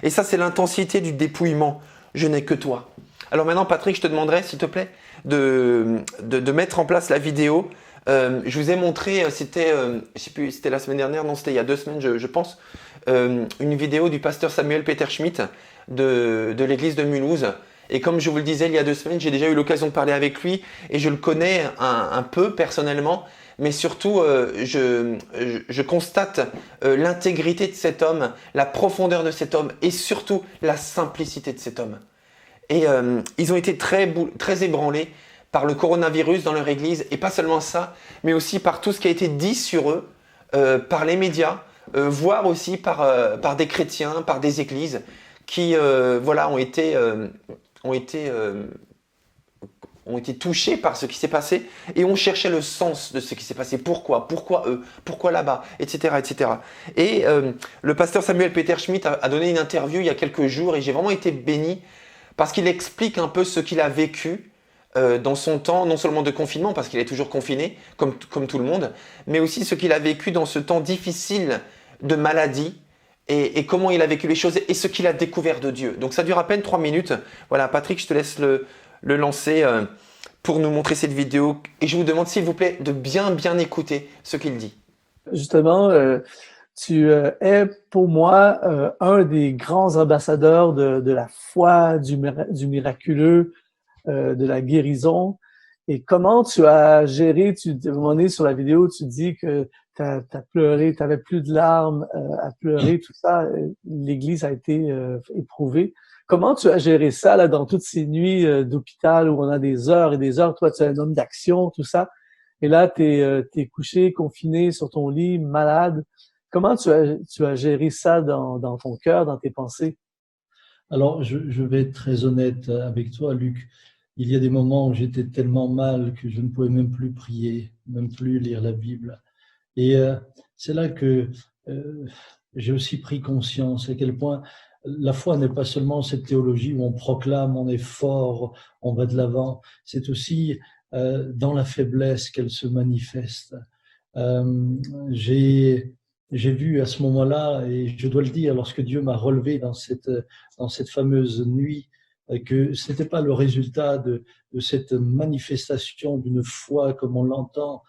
Et ça, c'est l'intensité du dépouillement. Je n'ai que toi. Alors maintenant, Patrick, je te demanderai, s'il te plaît, de mettre en place la vidéo. Je vous ai montré, c'était, je sais plus, c'était la semaine dernière, non, c'était il y a 2 semaines, je pense, une vidéo du pasteur Samuel Peter Schmidt de l'église de Mulhouse. Et comme je vous le disais il y a 2 semaines, j'ai déjà eu l'occasion de parler avec lui et je le connais un peu personnellement. Mais surtout, je constate l'intégrité de cet homme, la profondeur de cet homme et surtout la simplicité de cet homme. Et ils ont été très ébranlés par le coronavirus dans leur église, et pas seulement ça, mais aussi par tout ce qui a été dit sur eux, par les médias, voire aussi par des chrétiens, par des églises, qui ont été touchés par ce qui s'est passé et ont cherché le sens de ce qui s'est passé. Pourquoi eux? Pourquoi là-bas? Etc. etc. Et le pasteur Samuel Peter Schmidt a donné une interview il y a quelques jours et j'ai vraiment été béni parce qu'il explique un peu ce qu'il a vécu dans son temps, non seulement de confinement, parce qu'il est toujours confiné, comme tout le monde, mais aussi ce qu'il a vécu dans ce temps difficile de maladie et comment il a vécu les choses et ce qu'il a découvert de Dieu. Donc ça dure à peine 3 minutes. Voilà, Patrick, je te laisse le lancer pour nous montrer cette vidéo. Et je vous demande, s'il vous plaît, de bien écouter ce qu'il dit. Justement, tu es pour moi un des grands ambassadeurs de la foi, du miraculeux, de la guérison. Et comment tu as géré, à un moment donné sur la vidéo, tu dis que tu as pleuré, tu n'avais plus de larmes à pleurer, tout ça. L'Église a été éprouvée. Comment tu as géré ça là dans toutes ces nuits d'hôpital où on a des heures et des heures? Toi, tu es un homme d'action, tout ça. Et là, t'es couché, confiné sur ton lit, malade. Comment tu as géré ça dans ton cœur, dans tes pensées? Alors, je vais être très honnête avec toi, Luc. Il y a des moments où j'étais tellement mal que je ne pouvais même plus prier, même plus lire la Bible. Et c'est là que j'ai aussi pris conscience à quel point la foi n'est pas seulement cette théologie où on proclame, on est fort, on va de l'avant. C'est aussi dans la faiblesse qu'elle se manifeste. J'ai vu à ce moment-là, et je dois le dire, lorsque Dieu m'a relevé dans cette fameuse nuit, que c'était pas le résultat de cette manifestation d'une foi comme on l'entend,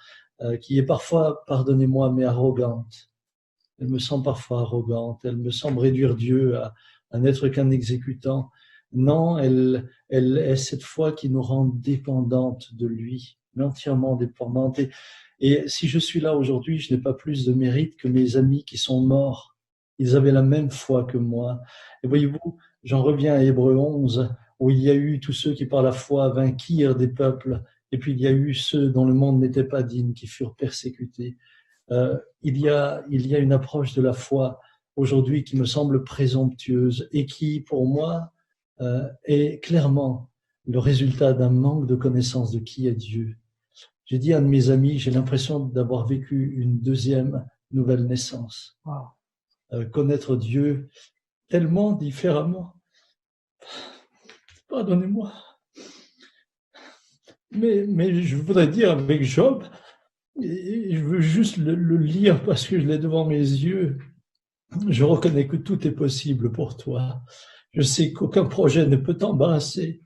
qui est parfois, pardonnez-moi, mais arrogante. Elle me semble parfois arrogante, elle me semble réduire Dieu à n'être qu'un exécutant. Non, elle est cette foi qui nous rend dépendantes de lui, mais entièrement dépendantes. Et si je suis là aujourd'hui, je n'ai pas plus de mérite que mes amis qui sont morts. Ils avaient la même foi que moi. Et voyez-vous, j'en reviens à Hébreux 11, où il y a eu tous ceux qui par la foi vainquirent des peuples, et puis il y a eu ceux dont le monde n'était pas digne, qui furent persécutés. Il y a une approche de la foi aujourd'hui qui me semble présomptueuse et qui, pour moi, est clairement le résultat d'un manque de connaissance de qui est Dieu. J'ai dit à un de mes amis, j'ai l'impression d'avoir vécu une deuxième nouvelle naissance. Wow. Connaître Dieu tellement différemment. Pardonnez-moi. Mais je voudrais dire avec Job, et je veux juste le lire parce que je l'ai devant mes yeux. Je reconnais que tout est possible pour toi. Je sais qu'aucun projet ne peut t'embarrasser.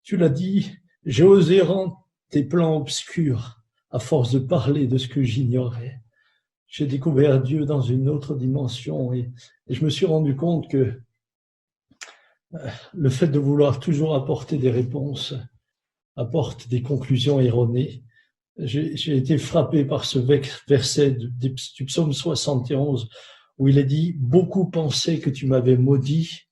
Tu l'as dit, j'ai osé rendre tes plans obscurs à force de parler de ce que j'ignorais. J'ai découvert Dieu dans une autre dimension et je me suis rendu compte que le fait de vouloir toujours apporter des réponses apporte des conclusions erronées. J'ai été frappé par ce verset du psaume 71 où il est dit « Beaucoup pensaient que tu m'avais maudit,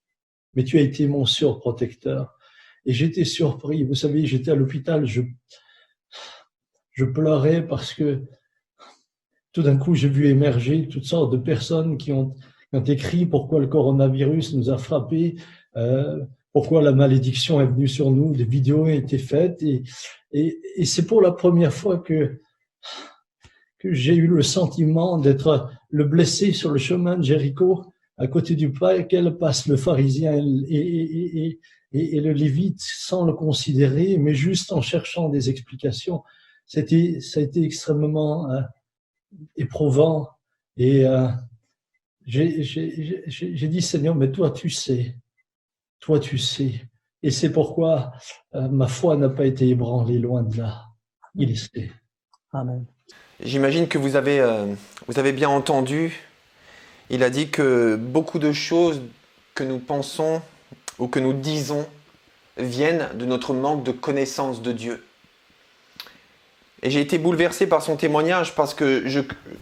mais tu as été mon surprotecteur. » Et j'étais surpris. Vous savez, j'étais à l'hôpital, je pleurais parce que tout d'un coup, j'ai vu émerger toutes sortes de personnes qui ont écrit pourquoi le coronavirus nous a frappés, pourquoi la malédiction est venue sur nous, des vidéos ont été faites et c'est pour la première fois que j'ai eu le sentiment d'être le blessé sur le chemin de Jéricho, à côté duquel passe le pharisien et le lévite sans le considérer, mais juste en cherchant des explications. Ça a été extrêmement éprouvant et j'ai dit Seigneur, mais toi tu sais, et c'est pourquoi ma foi n'a pas été ébranlée, loin de là. Il sait. Amen. J'imagine que vous avez bien entendu, il a dit que beaucoup de choses que nous pensons ou que nous disons viennent de notre manque de connaissance de Dieu. Et j'ai été bouleversé par son témoignage parce que,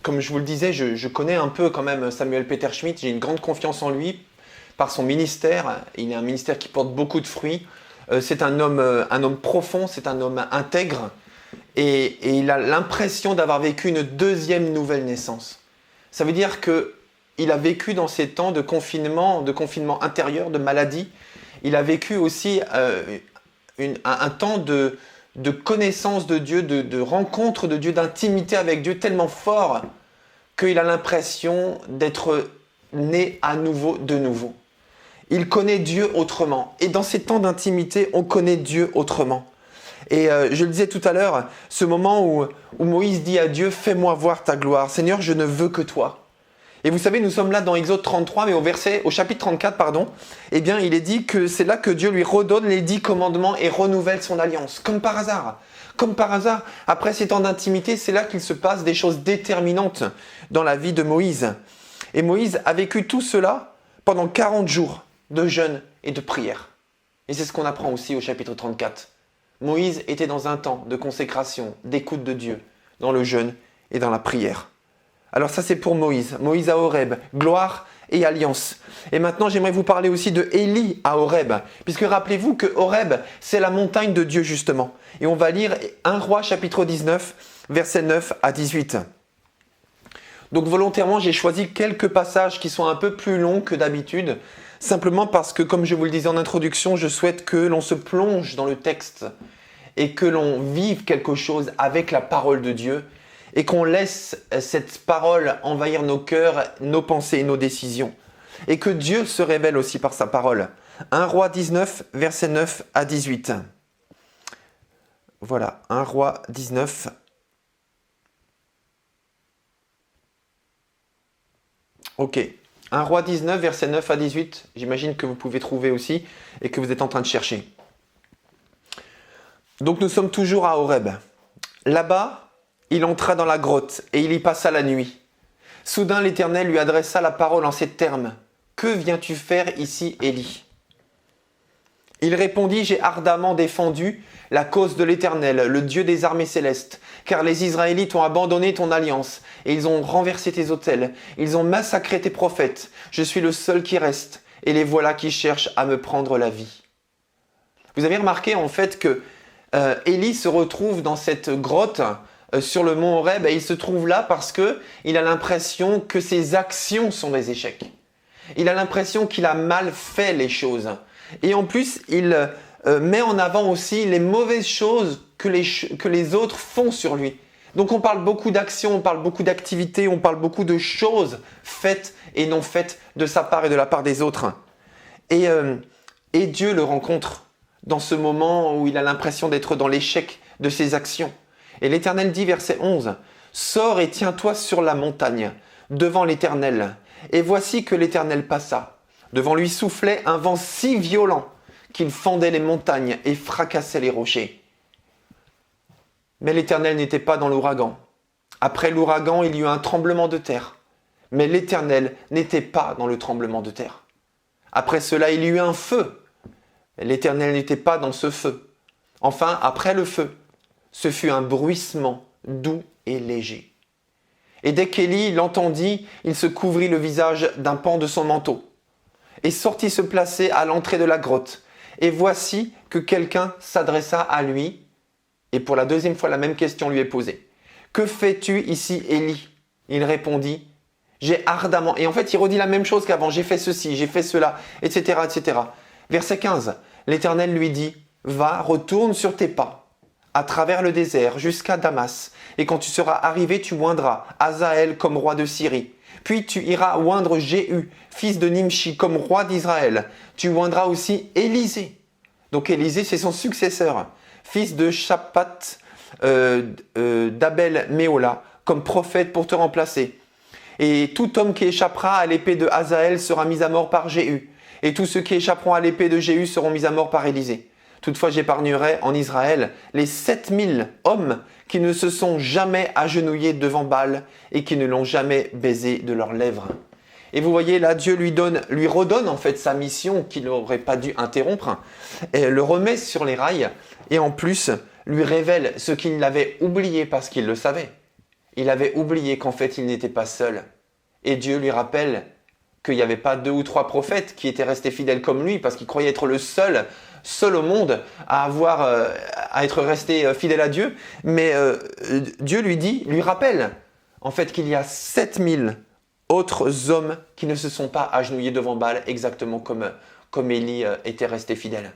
comme je vous le disais, je connais un peu quand même Samuel Peter Schmidt, j'ai une grande confiance en lui par son ministère. Il a un ministère qui porte beaucoup de fruits. C'est un homme profond, c'est un homme intègre. Et il a l'impression d'avoir vécu une deuxième nouvelle naissance. Ça veut dire qu'il a vécu dans ces temps de confinement intérieur, de maladie. Il a vécu aussi un temps de connaissance de Dieu, de rencontre de Dieu, d'intimité avec Dieu tellement fort qu'il a l'impression d'être né à nouveau, de nouveau. Il connaît Dieu autrement. Et dans ces temps d'intimité, on connaît Dieu autrement. Et je le disais tout à l'heure, ce moment où Moïse dit à Dieu « Fais-moi voir ta gloire. Seigneur, je ne veux que toi. » Et vous savez, nous sommes là dans Exode 33, mais au chapitre 34, eh bien, il est dit que c'est là que Dieu lui redonne les 10 commandements et renouvelle son alliance. Comme par hasard. Comme par hasard, après ces temps d'intimité, c'est là qu'il se passe des choses déterminantes dans la vie de Moïse. Et Moïse a vécu tout cela pendant 40 jours de jeûne et de prière. Et c'est ce qu'on apprend aussi au chapitre 34. Moïse était dans un temps de consécration, d'écoute de Dieu, dans le jeûne et dans la prière. Alors ça c'est pour Moïse, Moïse à Horeb, gloire et alliance. Et maintenant j'aimerais vous parler aussi de Élie à Horeb, puisque rappelez-vous que Horeb c'est la montagne de Dieu justement. Et on va lire 1 Roi chapitre 19, versets 9 à 18. Donc volontairement j'ai choisi quelques passages qui sont un peu plus longs que d'habitude, simplement parce que comme je vous le disais en introduction, je souhaite que l'on se plonge dans le texte et que l'on vive quelque chose avec la parole de Dieu et qu'on laisse cette parole envahir nos cœurs, nos pensées et nos décisions. Et que Dieu se révèle aussi par sa parole. 1 Roi 19, versets 9 à 18. Voilà, 1 Roi 19. Ok, 1 Roi 19, versets 9 à 18. J'imagine que vous pouvez trouver aussi et que vous êtes en train de chercher. Donc nous sommes toujours à Horeb. Là-bas, il entra dans la grotte et il y passa la nuit. Soudain, l'Éternel lui adressa la parole en ces termes. « Que viens-tu faire ici, Élie » Il répondit, j'ai ardemment défendu la cause de l'Éternel, le Dieu des armées célestes, car les Israélites ont abandonné ton alliance et ils ont renversé tes autels. Ils ont massacré tes prophètes. Je suis le seul qui reste et les voilà qui cherchent à me prendre la vie. Vous avez remarqué en fait que Élie se retrouve dans cette grotte sur le mont Horeb et il se trouve là parce qu'il a l'impression que ses actions sont des échecs. Il a l'impression qu'il a mal fait les choses. Et en plus, il met en avant aussi les mauvaises choses que les autres font sur lui. Donc on parle beaucoup d'actions, on parle beaucoup d'activités, on parle beaucoup de choses faites et non faites de sa part et de la part des autres. Et Dieu le rencontre dans ce moment où il a l'impression d'être dans l'échec de ses actions. Et l'Éternel dit, verset 11, « Sors et tiens-toi sur la montagne, devant l'Éternel. Et voici que l'Éternel passa. Devant lui soufflait un vent si violent qu'il fendait les montagnes et fracassait les rochers. Mais l'Éternel n'était pas dans l'ouragan. Après l'ouragan, il y eut un tremblement de terre. Mais l'Éternel n'était pas dans le tremblement de terre. Après cela, il y eut un feu. L'Éternel n'était pas dans ce feu. Enfin, après le feu, ce fut un bruissement doux et léger. Et dès qu'Élie l'entendit, il se couvrit le visage d'un pan de son manteau et sortit se placer à l'entrée de la grotte. Et voici que quelqu'un s'adressa à lui et pour la deuxième fois la même question lui est posée. « Que fais-tu ici, Élie ?» Il répondit « J'ai ardemment… » Et en fait, il redit la même chose qu'avant. « J'ai fait ceci, j'ai fait cela, etc. etc. » Verset 15. L'Éternel lui dit « Va, retourne sur tes pas, à travers le désert, jusqu'à Damas. Et quand tu seras arrivé, tu oindras Hazaël comme roi de Syrie. Puis tu iras oindre Jéhu, fils de Nimshi, comme roi d'Israël. Tu oindras aussi Élisée. » Donc Élisée, c'est son successeur, fils de Shaphat d'Abel Méola, comme prophète pour te remplacer. Et tout homme qui échappera à l'épée de Hazaël sera mis à mort par Jéhu. Et tous ceux qui échapperont à l'épée de Jéhu seront mis à mort par Élisée. Toutefois, j'épargnerai en Israël les 7000 hommes qui ne se sont jamais agenouillés devant Baal et qui ne l'ont jamais baisé de leurs lèvres. Et vous voyez, là, Dieu lui redonne en fait sa mission qu'il n'aurait pas dû interrompre, et le remet sur les rails et en plus lui révèle ce qu'il avait oublié parce qu'il le savait. Il avait oublié qu'en fait, il n'était pas seul. Et Dieu lui rappelle qu'il n'y avait pas 2 ou 3 prophètes qui étaient restés fidèles comme lui parce qu'il croyait être le seul au monde à être resté fidèle à Dieu. Mais Dieu lui rappelle en fait qu'il y a 7000 autres hommes qui ne se sont pas agenouillés devant Baal exactement comme Élie était resté fidèle.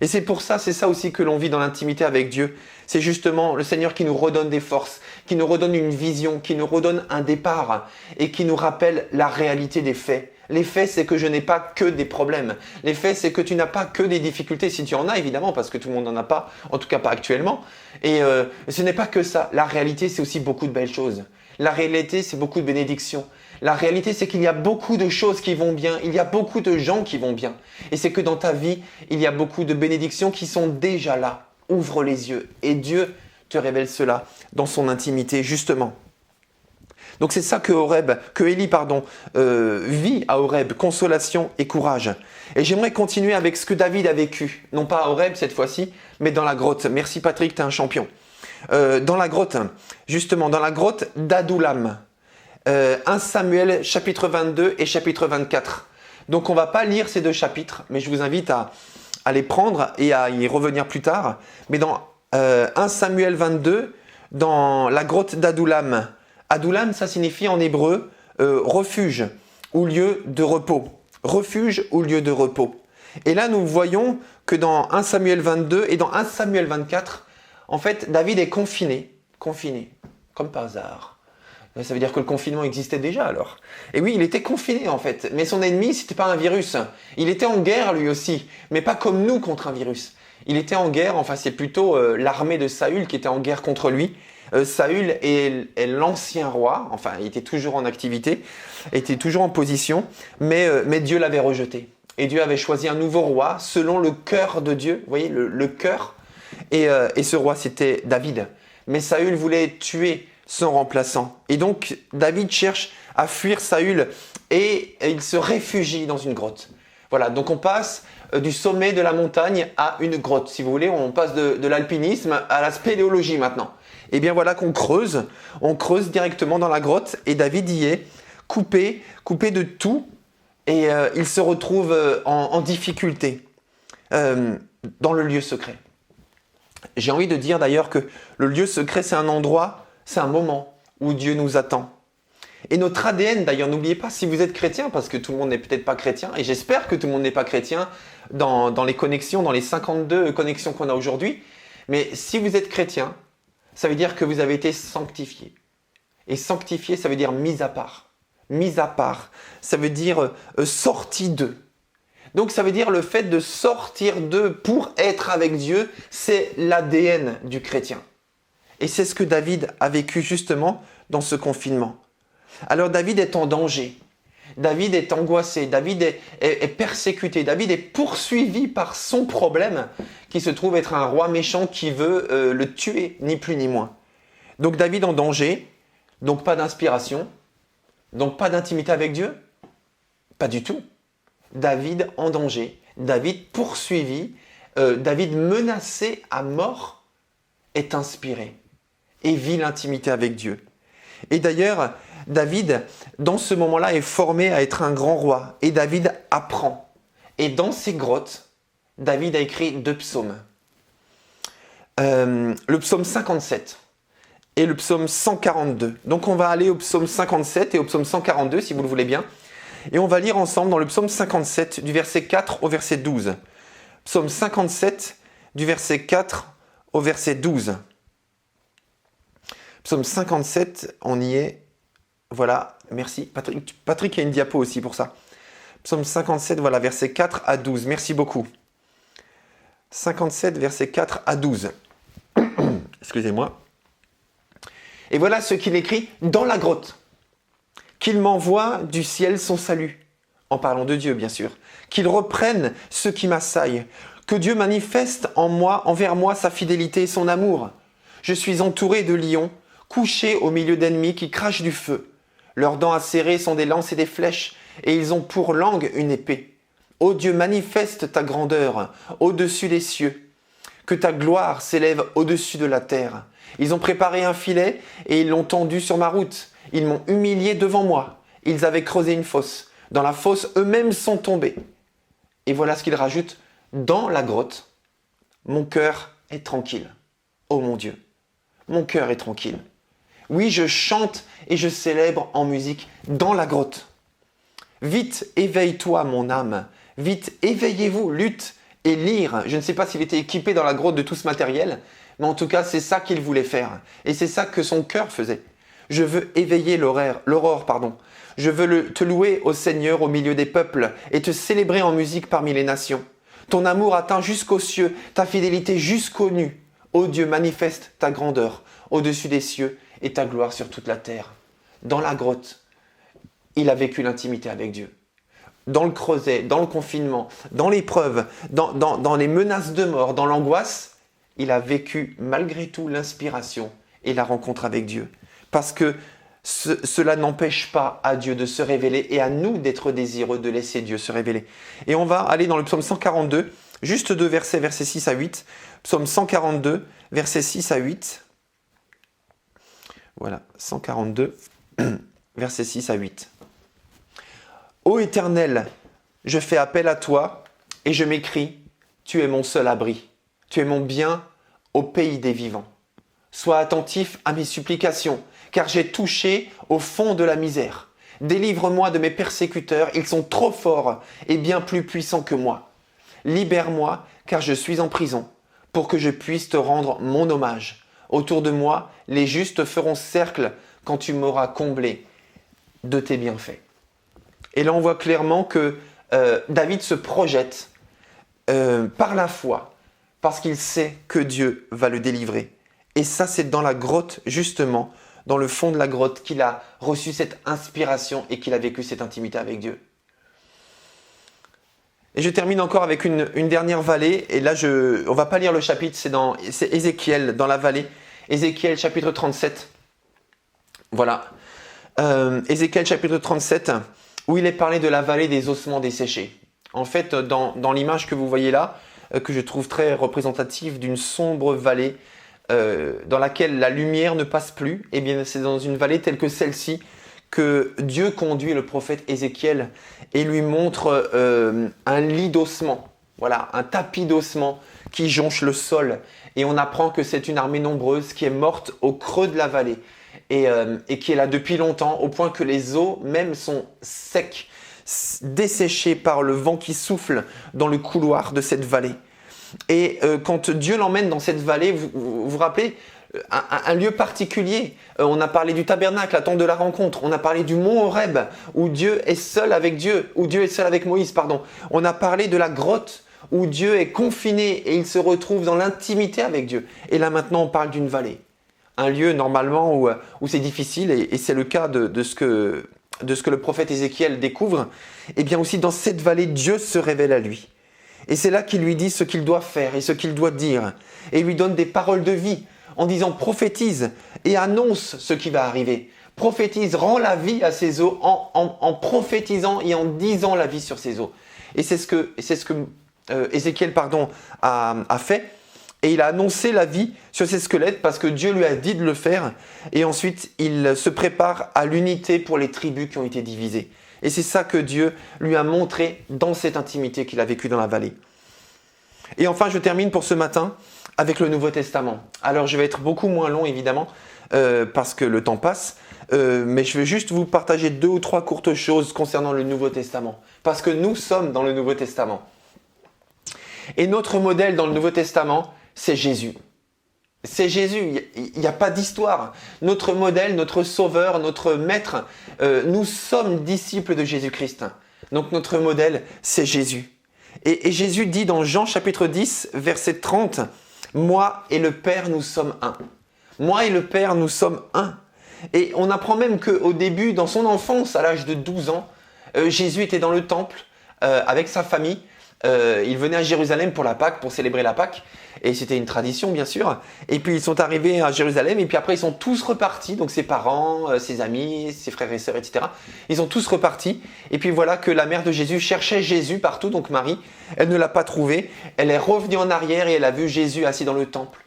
Et c'est pour ça, c'est ça aussi que l'on vit dans l'intimité avec Dieu. C'est justement le Seigneur qui nous redonne des forces, qui nous redonne une vision, qui nous redonne un départ et qui nous rappelle la réalité des faits. Les faits, c'est que je n'ai pas que des problèmes. Les faits, c'est que tu n'as pas que des difficultés. Si tu en as, évidemment, parce que tout le monde n'en a pas, en tout cas pas actuellement. Et ce n'est pas que ça. La réalité, c'est aussi beaucoup de belles choses. La réalité, c'est beaucoup de bénédictions. La réalité, c'est qu'il y a beaucoup de choses qui vont bien. Il y a beaucoup de gens qui vont bien. Et c'est que dans ta vie, il y a beaucoup de bénédictions qui sont déjà là. Ouvre les yeux. Et Dieu te révèle cela dans son intimité, justement. Donc c'est ça que Élie vit à Horeb, consolation et courage. Et j'aimerais continuer avec ce que David a vécu. Non pas à Horeb cette fois-ci, mais dans la grotte. Merci Patrick, tu es un champion. Dans la grotte, justement, dans la grotte d'Adoulam. 1 Samuel chapitre 22 et chapitre 24. Donc on ne va pas lire ces 2 chapitres, mais je vous invite à les prendre et à y revenir plus tard. Mais dans 1 Samuel 22, dans la grotte d'Adoulam, Adoulam, ça signifie en hébreu refuge ou lieu de repos. Refuge ou lieu de repos. Et là, nous voyons que dans 1 Samuel 22 et dans 1 Samuel 24, en fait, David est confiné, comme par hasard. Ça veut dire que le confinement existait déjà alors. Et oui, il était confiné en fait. Mais son ennemi, c'était pas un virus. Il était en guerre lui aussi, mais pas comme nous contre un virus. Il était en guerre, enfin c'est plutôt l'armée de Saül qui était en guerre contre lui. Saül est l'ancien roi, enfin il était toujours en activité, était toujours en position, mais Dieu l'avait rejeté. Et Dieu avait choisi un nouveau roi selon le cœur de Dieu, vous voyez, le cœur. Et ce roi c'était David. Mais Saül voulait tuer son remplaçant. Et donc, David cherche à fuir Saül et il se réfugie dans une grotte. Voilà, donc on passe du sommet de la montagne à une grotte. Si vous voulez, on passe de l'alpinisme à la spéléologie maintenant. Et bien voilà qu'on creuse. On creuse directement dans la grotte et David y est, coupé de tout. Et il se retrouve en difficulté dans le lieu secret. J'ai envie de dire d'ailleurs que le lieu secret, c'est un endroit, c'est un moment où Dieu nous attend. Et notre ADN, d'ailleurs, n'oubliez pas, si vous êtes chrétien, parce que tout le monde n'est peut-être pas chrétien, et j'espère que tout le monde n'est pas chrétien dans les connexions, dans les 52 connexions qu'on a aujourd'hui, mais si vous êtes chrétien, ça veut dire que vous avez été sanctifié. Et sanctifié, ça veut dire mis à part. Mis à part, ça veut dire sorti d'eux. Donc ça veut dire le fait de sortir d'eux pour être avec Dieu, c'est l'ADN du chrétien. Et c'est ce que David a vécu justement dans ce confinement. Alors David est en danger, David est angoissé, David est persécuté, David est poursuivi par son problème qui se trouve être un roi méchant qui veut le tuer, ni plus ni moins. Donc David en danger, donc pas d'inspiration, donc pas d'intimité avec Dieu, pas du tout. David en danger, David poursuivi, David menacé à mort est inspiré et vit l'intimité avec Dieu. Et d'ailleurs, David, dans ce moment-là, est formé à être un grand roi. Et David apprend. Et dans ces grottes, David a écrit 2 psaumes. Le psaume 57 et le psaume 142. Donc on va aller au psaume 57 et au psaume 142, si vous le voulez bien. Et on va lire ensemble dans le psaume 57, du verset 4 au verset 12. Psaume 57, du verset 4 au verset 12. Psaume 57, on y est. Voilà, merci. Patrick a une diapo aussi pour ça. Psaume 57, voilà, verset 4 à 12. Merci beaucoup. 57, verset 4 à 12. Excusez-moi. Et voilà ce qu'il écrit dans la grotte. Qu'il m'envoie du ciel son salut. En parlant de Dieu, bien sûr. Qu'il reprenne ceux qui m'assaillent. Que Dieu manifeste en moi, envers moi, sa fidélité et son amour. Je suis entouré de lions, couchés au milieu d'ennemis qui crachent du feu. Leurs dents acérées sont des lances et des flèches, et ils ont pour langue une épée. Ô Dieu, manifeste ta grandeur au-dessus des cieux. Que ta gloire s'élève au-dessus de la terre. Ils ont préparé un filet et ils l'ont tendu sur ma route. Ils m'ont humilié devant moi. Ils avaient creusé une fosse. Dans la fosse, eux-mêmes sont tombés. Et voilà ce qu'il rajoute. Dans la grotte, mon cœur est tranquille. Ô mon Dieu, mon cœur est tranquille. Oui, je chante et je célèbre en musique dans la grotte. Vite, éveille-toi, mon âme. Vite, éveillez-vous, lutte et lire. Je ne sais pas s'il était équipé dans la grotte de tout ce matériel, mais en tout cas, c'est ça qu'il voulait faire. Et c'est ça que son cœur faisait. Je veux éveiller l'aurore. Je veux te louer, ô Seigneur, au milieu des peuples et te célébrer en musique parmi les nations. Ton amour atteint jusqu'aux cieux, ta fidélité jusqu'aux nues. Ô Dieu, manifeste ta grandeur au-dessus des cieux et ta gloire sur toute la terre. Dans la grotte, il a vécu l'intimité avec Dieu. Dans le creuset, dans le confinement, dans l'épreuve, dans les menaces de mort, dans l'angoisse, il a vécu malgré tout l'inspiration et la rencontre avec Dieu. Parce que cela n'empêche pas à Dieu de se révéler et à nous d'être désireux de laisser Dieu se révéler. Et on va aller dans le psaume 142, juste 2 versets, versets 6 à 8. Psaume 142, versets 6 à 8. Voilà, 142, versets 6 à 8. Ô Éternel, je fais appel à toi et je m'écrie, tu es mon seul abri, tu es mon bien au pays des vivants. Sois attentif à mes supplications, car j'ai touché au fond de la misère. Délivre-moi de mes persécuteurs, ils sont trop forts et bien plus puissants que moi. Libère-moi, car je suis en prison, pour que je puisse te rendre mon hommage. Autour de moi, les justes feront cercle quand tu m'auras comblé de tes bienfaits. Et là, on voit clairement que David se projette par la foi, parce qu'il sait que Dieu va le délivrer. Et ça, c'est dans la grotte, justement, dans le fond de la grotte, qu'il a reçu cette inspiration et qu'il a vécu cette intimité avec Dieu. Et je termine encore avec une dernière vallée. Et là, on ne va pas lire le chapitre, c'est Ézéchiel, dans la vallée. Ézéchiel, chapitre 37. Voilà. Ézéchiel, chapitre 37, où il est parlé de la vallée des ossements desséchés. En fait, dans l'image que vous voyez là, que je trouve très représentative d'une sombre vallée dans laquelle la lumière ne passe plus, eh bien c'est dans une vallée telle que celle-ci que Dieu conduit le prophète Ézéchiel et lui montre un lit d'ossements, voilà, un tapis d'ossements qui jonche le sol. Et on apprend que c'est une armée nombreuse qui est morte au creux de la vallée et qui est là depuis longtemps, au point que les eaux même sont secs, desséchées par le vent qui souffle dans le couloir de cette vallée. Et quand Dieu l'emmène dans cette vallée, vous vous rappelez, un lieu particulier. On a parlé du tabernacle, la tente de la rencontre. On a parlé du mont Horeb, où Dieu est seul avec Dieu, où Dieu est seul avec Moïse, pardon. On a parlé de la grotte, où Dieu est confiné et il se retrouve dans l'intimité avec Dieu. Et là maintenant, on parle d'une vallée. Un lieu normalement où c'est difficile, et c'est le cas de ce que le prophète Ézéchiel découvre. Et bien aussi dans cette vallée, Dieu se révèle à lui. Et c'est là qu'il lui dit ce qu'il doit faire et ce qu'il doit dire. Et il lui donne des paroles de vie en disant prophétise et annonce ce qui va arriver. Prophétise, rend la vie à ces eaux en prophétisant et en disant la vie sur ces eaux. Et c'est ce que Ézéchiel a fait. Et il a annoncé la vie sur ces squelettes parce que Dieu lui a dit de le faire. Et ensuite, il se prépare à l'unité pour les tribus qui ont été divisées. Et c'est ça que Dieu lui a montré dans cette intimité qu'il a vécue dans la vallée. Et enfin, je termine pour ce matin avec le Nouveau Testament. Alors, je vais être beaucoup moins long, évidemment, parce que le temps passe. Mais je vais juste vous partager 2 ou 3 courtes choses concernant le Nouveau Testament. Parce que nous sommes dans le Nouveau Testament. Et notre modèle dans le Nouveau Testament, c'est Jésus. C'est Jésus, il n'y a pas d'histoire. Notre modèle, notre sauveur, notre maître, nous sommes disciples de Jésus-Christ. Donc notre modèle, c'est Jésus. Et Jésus dit dans Jean chapitre 10, verset 30, « Moi et le Père, nous sommes un. » Moi et le Père, nous sommes un. Et on apprend même qu'au début, dans son enfance, à l'âge de 12 ans, Jésus était dans le temple avec sa famille. Ils venaient à Jérusalem pour la Pâque, pour célébrer la Pâque. Et c'était une tradition, bien sûr. Et puis, ils sont arrivés à Jérusalem. Et puis après, ils sont tous repartis. Donc, ses parents, ses amis, ses frères et sœurs, etc. Ils sont tous repartis. Et puis, voilà que la mère de Jésus cherchait Jésus partout. Donc, Marie, elle ne l'a pas trouvé. Elle est revenue en arrière et elle a vu Jésus assis dans le temple.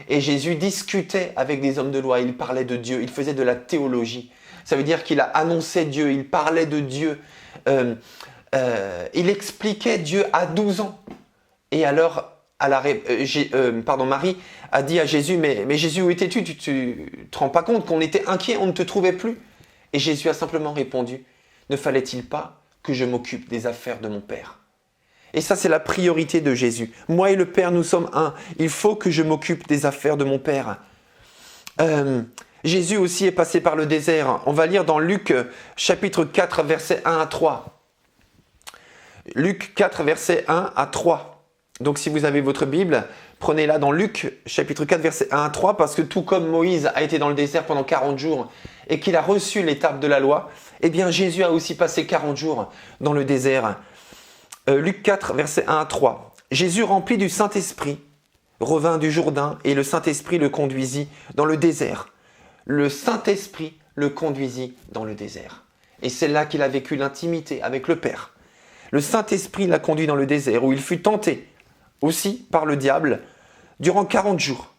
Et Jésus discutait avec des hommes de loi. Il parlait de Dieu. Il faisait de la théologie. Ça veut dire qu'il a annoncé Dieu. Il parlait de Dieu. Il expliquait Dieu à 12 ans. Et alors, Marie a dit à Jésus, mais Jésus, où étais-tu? Tu te rends pas compte qu'on était inquiets, on ne te trouvait plus? Et Jésus a simplement répondu, ne fallait-il pas que je m'occupe des affaires de mon Père? Et ça, c'est la priorité de Jésus. Moi et le Père, nous sommes un. Il faut que je m'occupe des affaires de mon Père. Jésus aussi est passé par le désert. On va lire dans Luc chapitre 4, versets 1 à 3. Luc 4, versets 1 à 3. Donc si vous avez votre Bible, prenez-la dans Luc chapitre 4, versets 1 à 3, parce que tout comme Moïse a été dans le désert pendant 40 jours et qu'il a reçu l'étape de la loi, eh bien Jésus a aussi passé 40 jours dans le désert. Luc 4, versets 1 à 3. Jésus, rempli du Saint-Esprit, revint du Jourdain et le Saint-Esprit le conduisit dans le désert. Le Saint-Esprit le conduisit dans le désert. Et c'est là qu'il a vécu l'intimité avec le Père. Le Saint-Esprit l'a conduit dans le désert où il fut tenté aussi par le diable durant 40 jours.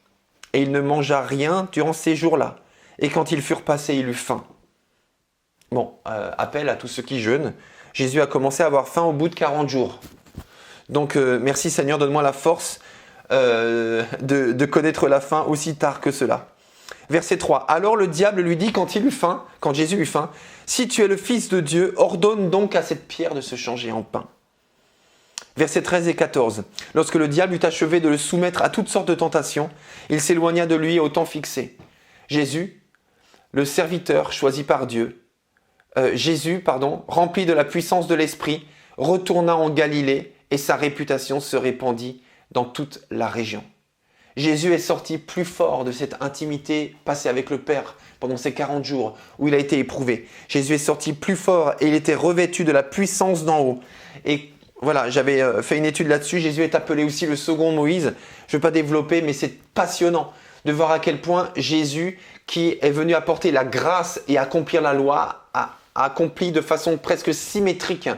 Et il ne mangea rien durant ces jours-là. Et quand ils furent passés, il eut faim. Bon, appel à tous ceux qui jeûnent. Jésus a commencé à avoir faim au bout de 40 jours. Donc, merci Seigneur, donne-moi la force de connaître la faim aussi tard que cela. Verset 3. Alors le diable lui dit quand Jésus eut faim, « Si tu es le Fils de Dieu, ordonne donc à cette pierre de se changer en pain. » Versets 13 et 14. Lorsque le diable eut achevé de le soumettre à toutes sortes de tentations, il s'éloigna de lui au temps fixé. Jésus, le serviteur choisi par Dieu, rempli de la puissance de l'Esprit, retourna en Galilée et sa réputation se répandit dans toute la région. Jésus est sorti plus fort de cette intimité passée avec le Père pendant ces 40 jours où il a été éprouvé. Jésus est sorti plus fort et il était revêtu de la puissance d'en haut. Et voilà, j'avais fait une étude là-dessus. Jésus est appelé aussi le second Moïse. Je ne vais pas développer, mais c'est passionnant de voir à quel point Jésus, qui est venu apporter la grâce et accomplir la loi, a accompli de façon presque symétrique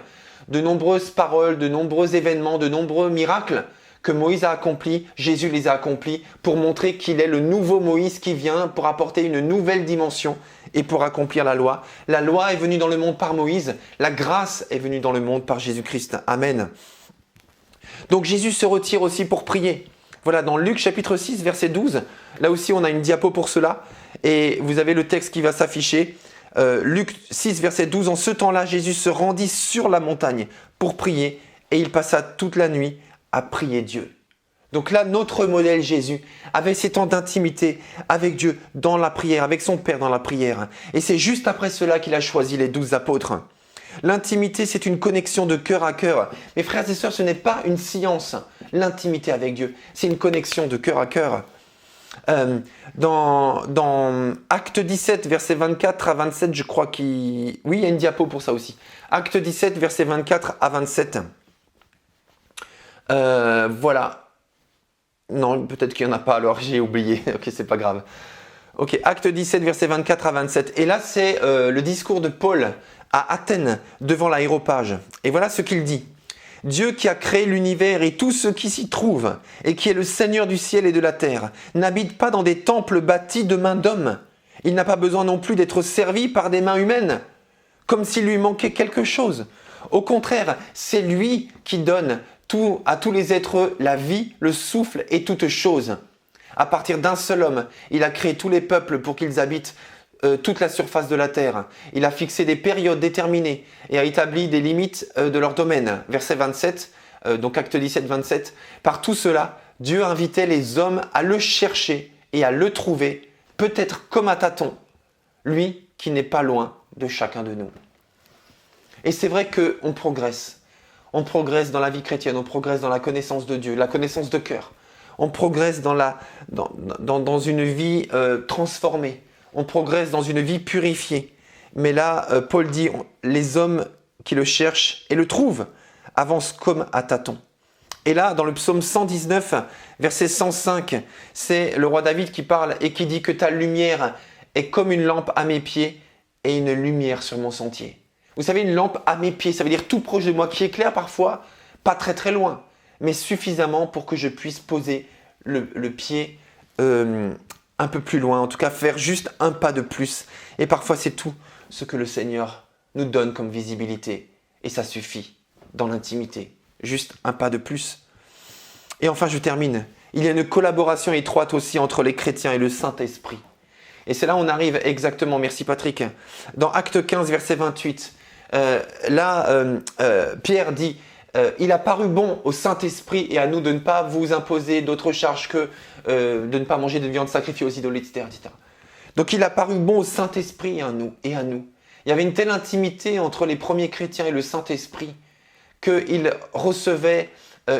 de nombreuses paroles, de nombreux événements, de nombreux miracles que Moïse a accomplis, Jésus les a accomplis pour montrer qu'il est le nouveau Moïse qui vient pour apporter une nouvelle dimension et pour accomplir la loi. La loi est venue dans le monde par Moïse, la grâce est venue dans le monde par Jésus-Christ. Amen. Donc Jésus se retire aussi pour prier. Voilà, dans Luc chapitre 6, verset 12, là aussi on a une diapo pour cela, et vous avez le texte qui va s'afficher. Luc 6, verset 12, en ce temps-là, Jésus se rendit sur la montagne pour prier, et il passa toute la nuit à prier Dieu. Donc là, notre modèle Jésus avait ces temps d'intimité avec Dieu dans la prière, avec son Père dans la prière. Et c'est juste après cela qu'il a choisi les 12 apôtres. L'intimité, c'est une connexion de cœur à cœur. Mes frères et sœurs, ce n'est pas une science, l'intimité avec Dieu. C'est une connexion de cœur à cœur. Dans Acte 17, versets 24 à 27, je crois qu'il... Oui, il y a une diapo pour ça aussi. Acte 17, versets 24 à 27. Voilà. Non, peut-être qu'il n'y en a pas, alors j'ai oublié. Ok, c'est pas grave. Ok, Acte 17, versets 24 à 27. Et là, c'est le discours de Paul à Athènes, devant l'aéropage. Et voilà ce qu'il dit. « Dieu qui a créé l'univers et tout ce qui s'y trouve, et qui est le Seigneur du ciel et de la terre, n'habite pas dans des temples bâtis de mains d'hommes. Il n'a pas besoin non plus d'être servi par des mains humaines, comme s'il lui manquait quelque chose. Au contraire, c'est lui qui donne à tous les êtres la vie, le souffle et toutes choses. À partir d'un seul homme, il a créé tous les peuples pour qu'ils habitent toute la surface de la terre. Il a fixé des périodes déterminées et a établi des limites de leur domaine. Verset 27, donc Acte 17, 27. Par tout cela, Dieu invitait les hommes à le chercher et à le trouver, peut-être comme à tâtons, lui qui n'est pas loin de chacun de nous. Et c'est vrai qu'on progresse. On progresse dans la vie chrétienne, on progresse dans la connaissance de Dieu, la connaissance de cœur. On progresse dans une vie transformée. On progresse dans une vie purifiée. Mais là, Paul dit, les hommes qui le cherchent et le trouvent avancent comme à tâtons. Et là, dans le psaume 119, verset 105, c'est le roi David qui parle et qui dit que ta lumière est comme une lampe à mes pieds et une lumière sur mon sentier. Vous savez, une lampe à mes pieds, ça veut dire tout proche de moi, qui éclaire parfois, pas très très loin, mais suffisamment pour que je puisse poser le pied un peu plus loin, en tout cas faire juste un pas de plus. Et parfois c'est tout ce que le Seigneur nous donne comme visibilité. Et ça suffit dans l'intimité, juste un pas de plus. Et enfin je termine, il y a une collaboration étroite aussi entre les chrétiens et le Saint-Esprit. Et c'est là où on arrive exactement, merci Patrick, dans Acte 15, verset 28. Pierre dit, il a paru bon au Saint-Esprit et à nous de ne pas vous imposer d'autres charges que de ne pas manger de viande sacrifiée aux idoles, etc., etc. Donc il a paru bon au Saint-Esprit et à nous. Il y avait une telle intimité entre les premiers chrétiens et le Saint-Esprit qu'ils recevaient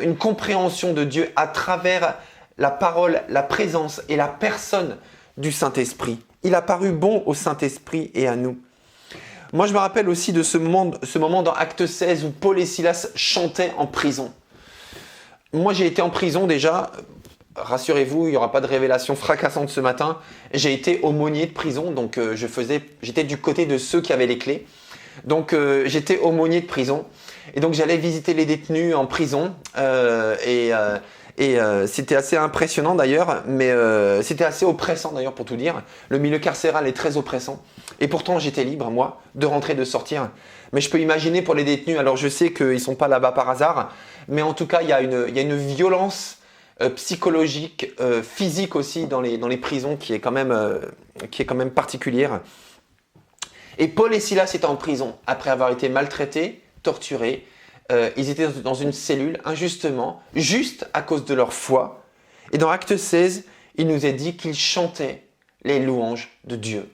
une compréhension de Dieu à travers la parole, la présence et la personne du Saint-Esprit. Il a paru bon au Saint-Esprit et à nous. Moi, je me rappelle aussi de ce moment dans Acte 16 où Paul et Silas chantaient en prison. Moi, j'ai été en prison déjà. Rassurez-vous, il n'y aura pas de révélation fracassante ce matin. J'ai été aumônier de prison, donc j'étais du côté de ceux qui avaient les clés. Donc, j'étais aumônier de prison. Et donc, j'allais visiter les détenus en prison. C'était assez impressionnant d'ailleurs, mais c'était assez oppressant d'ailleurs pour tout dire. Le milieu carcéral est très oppressant. Et pourtant, j'étais libre, moi, de rentrer, de sortir. Mais je peux imaginer pour les détenus, alors je sais qu'ils ne sont pas là-bas par hasard, mais en tout cas, il y a une violence psychologique, physique aussi dans les prisons qui est quand même particulière. Et Paul et Silas étaient en prison après avoir été maltraités, torturés. Ils étaient dans une cellule injustement, juste à cause de leur foi. Et dans Acte 16, il nous est dit qu'ils chantaient les louanges de Dieu.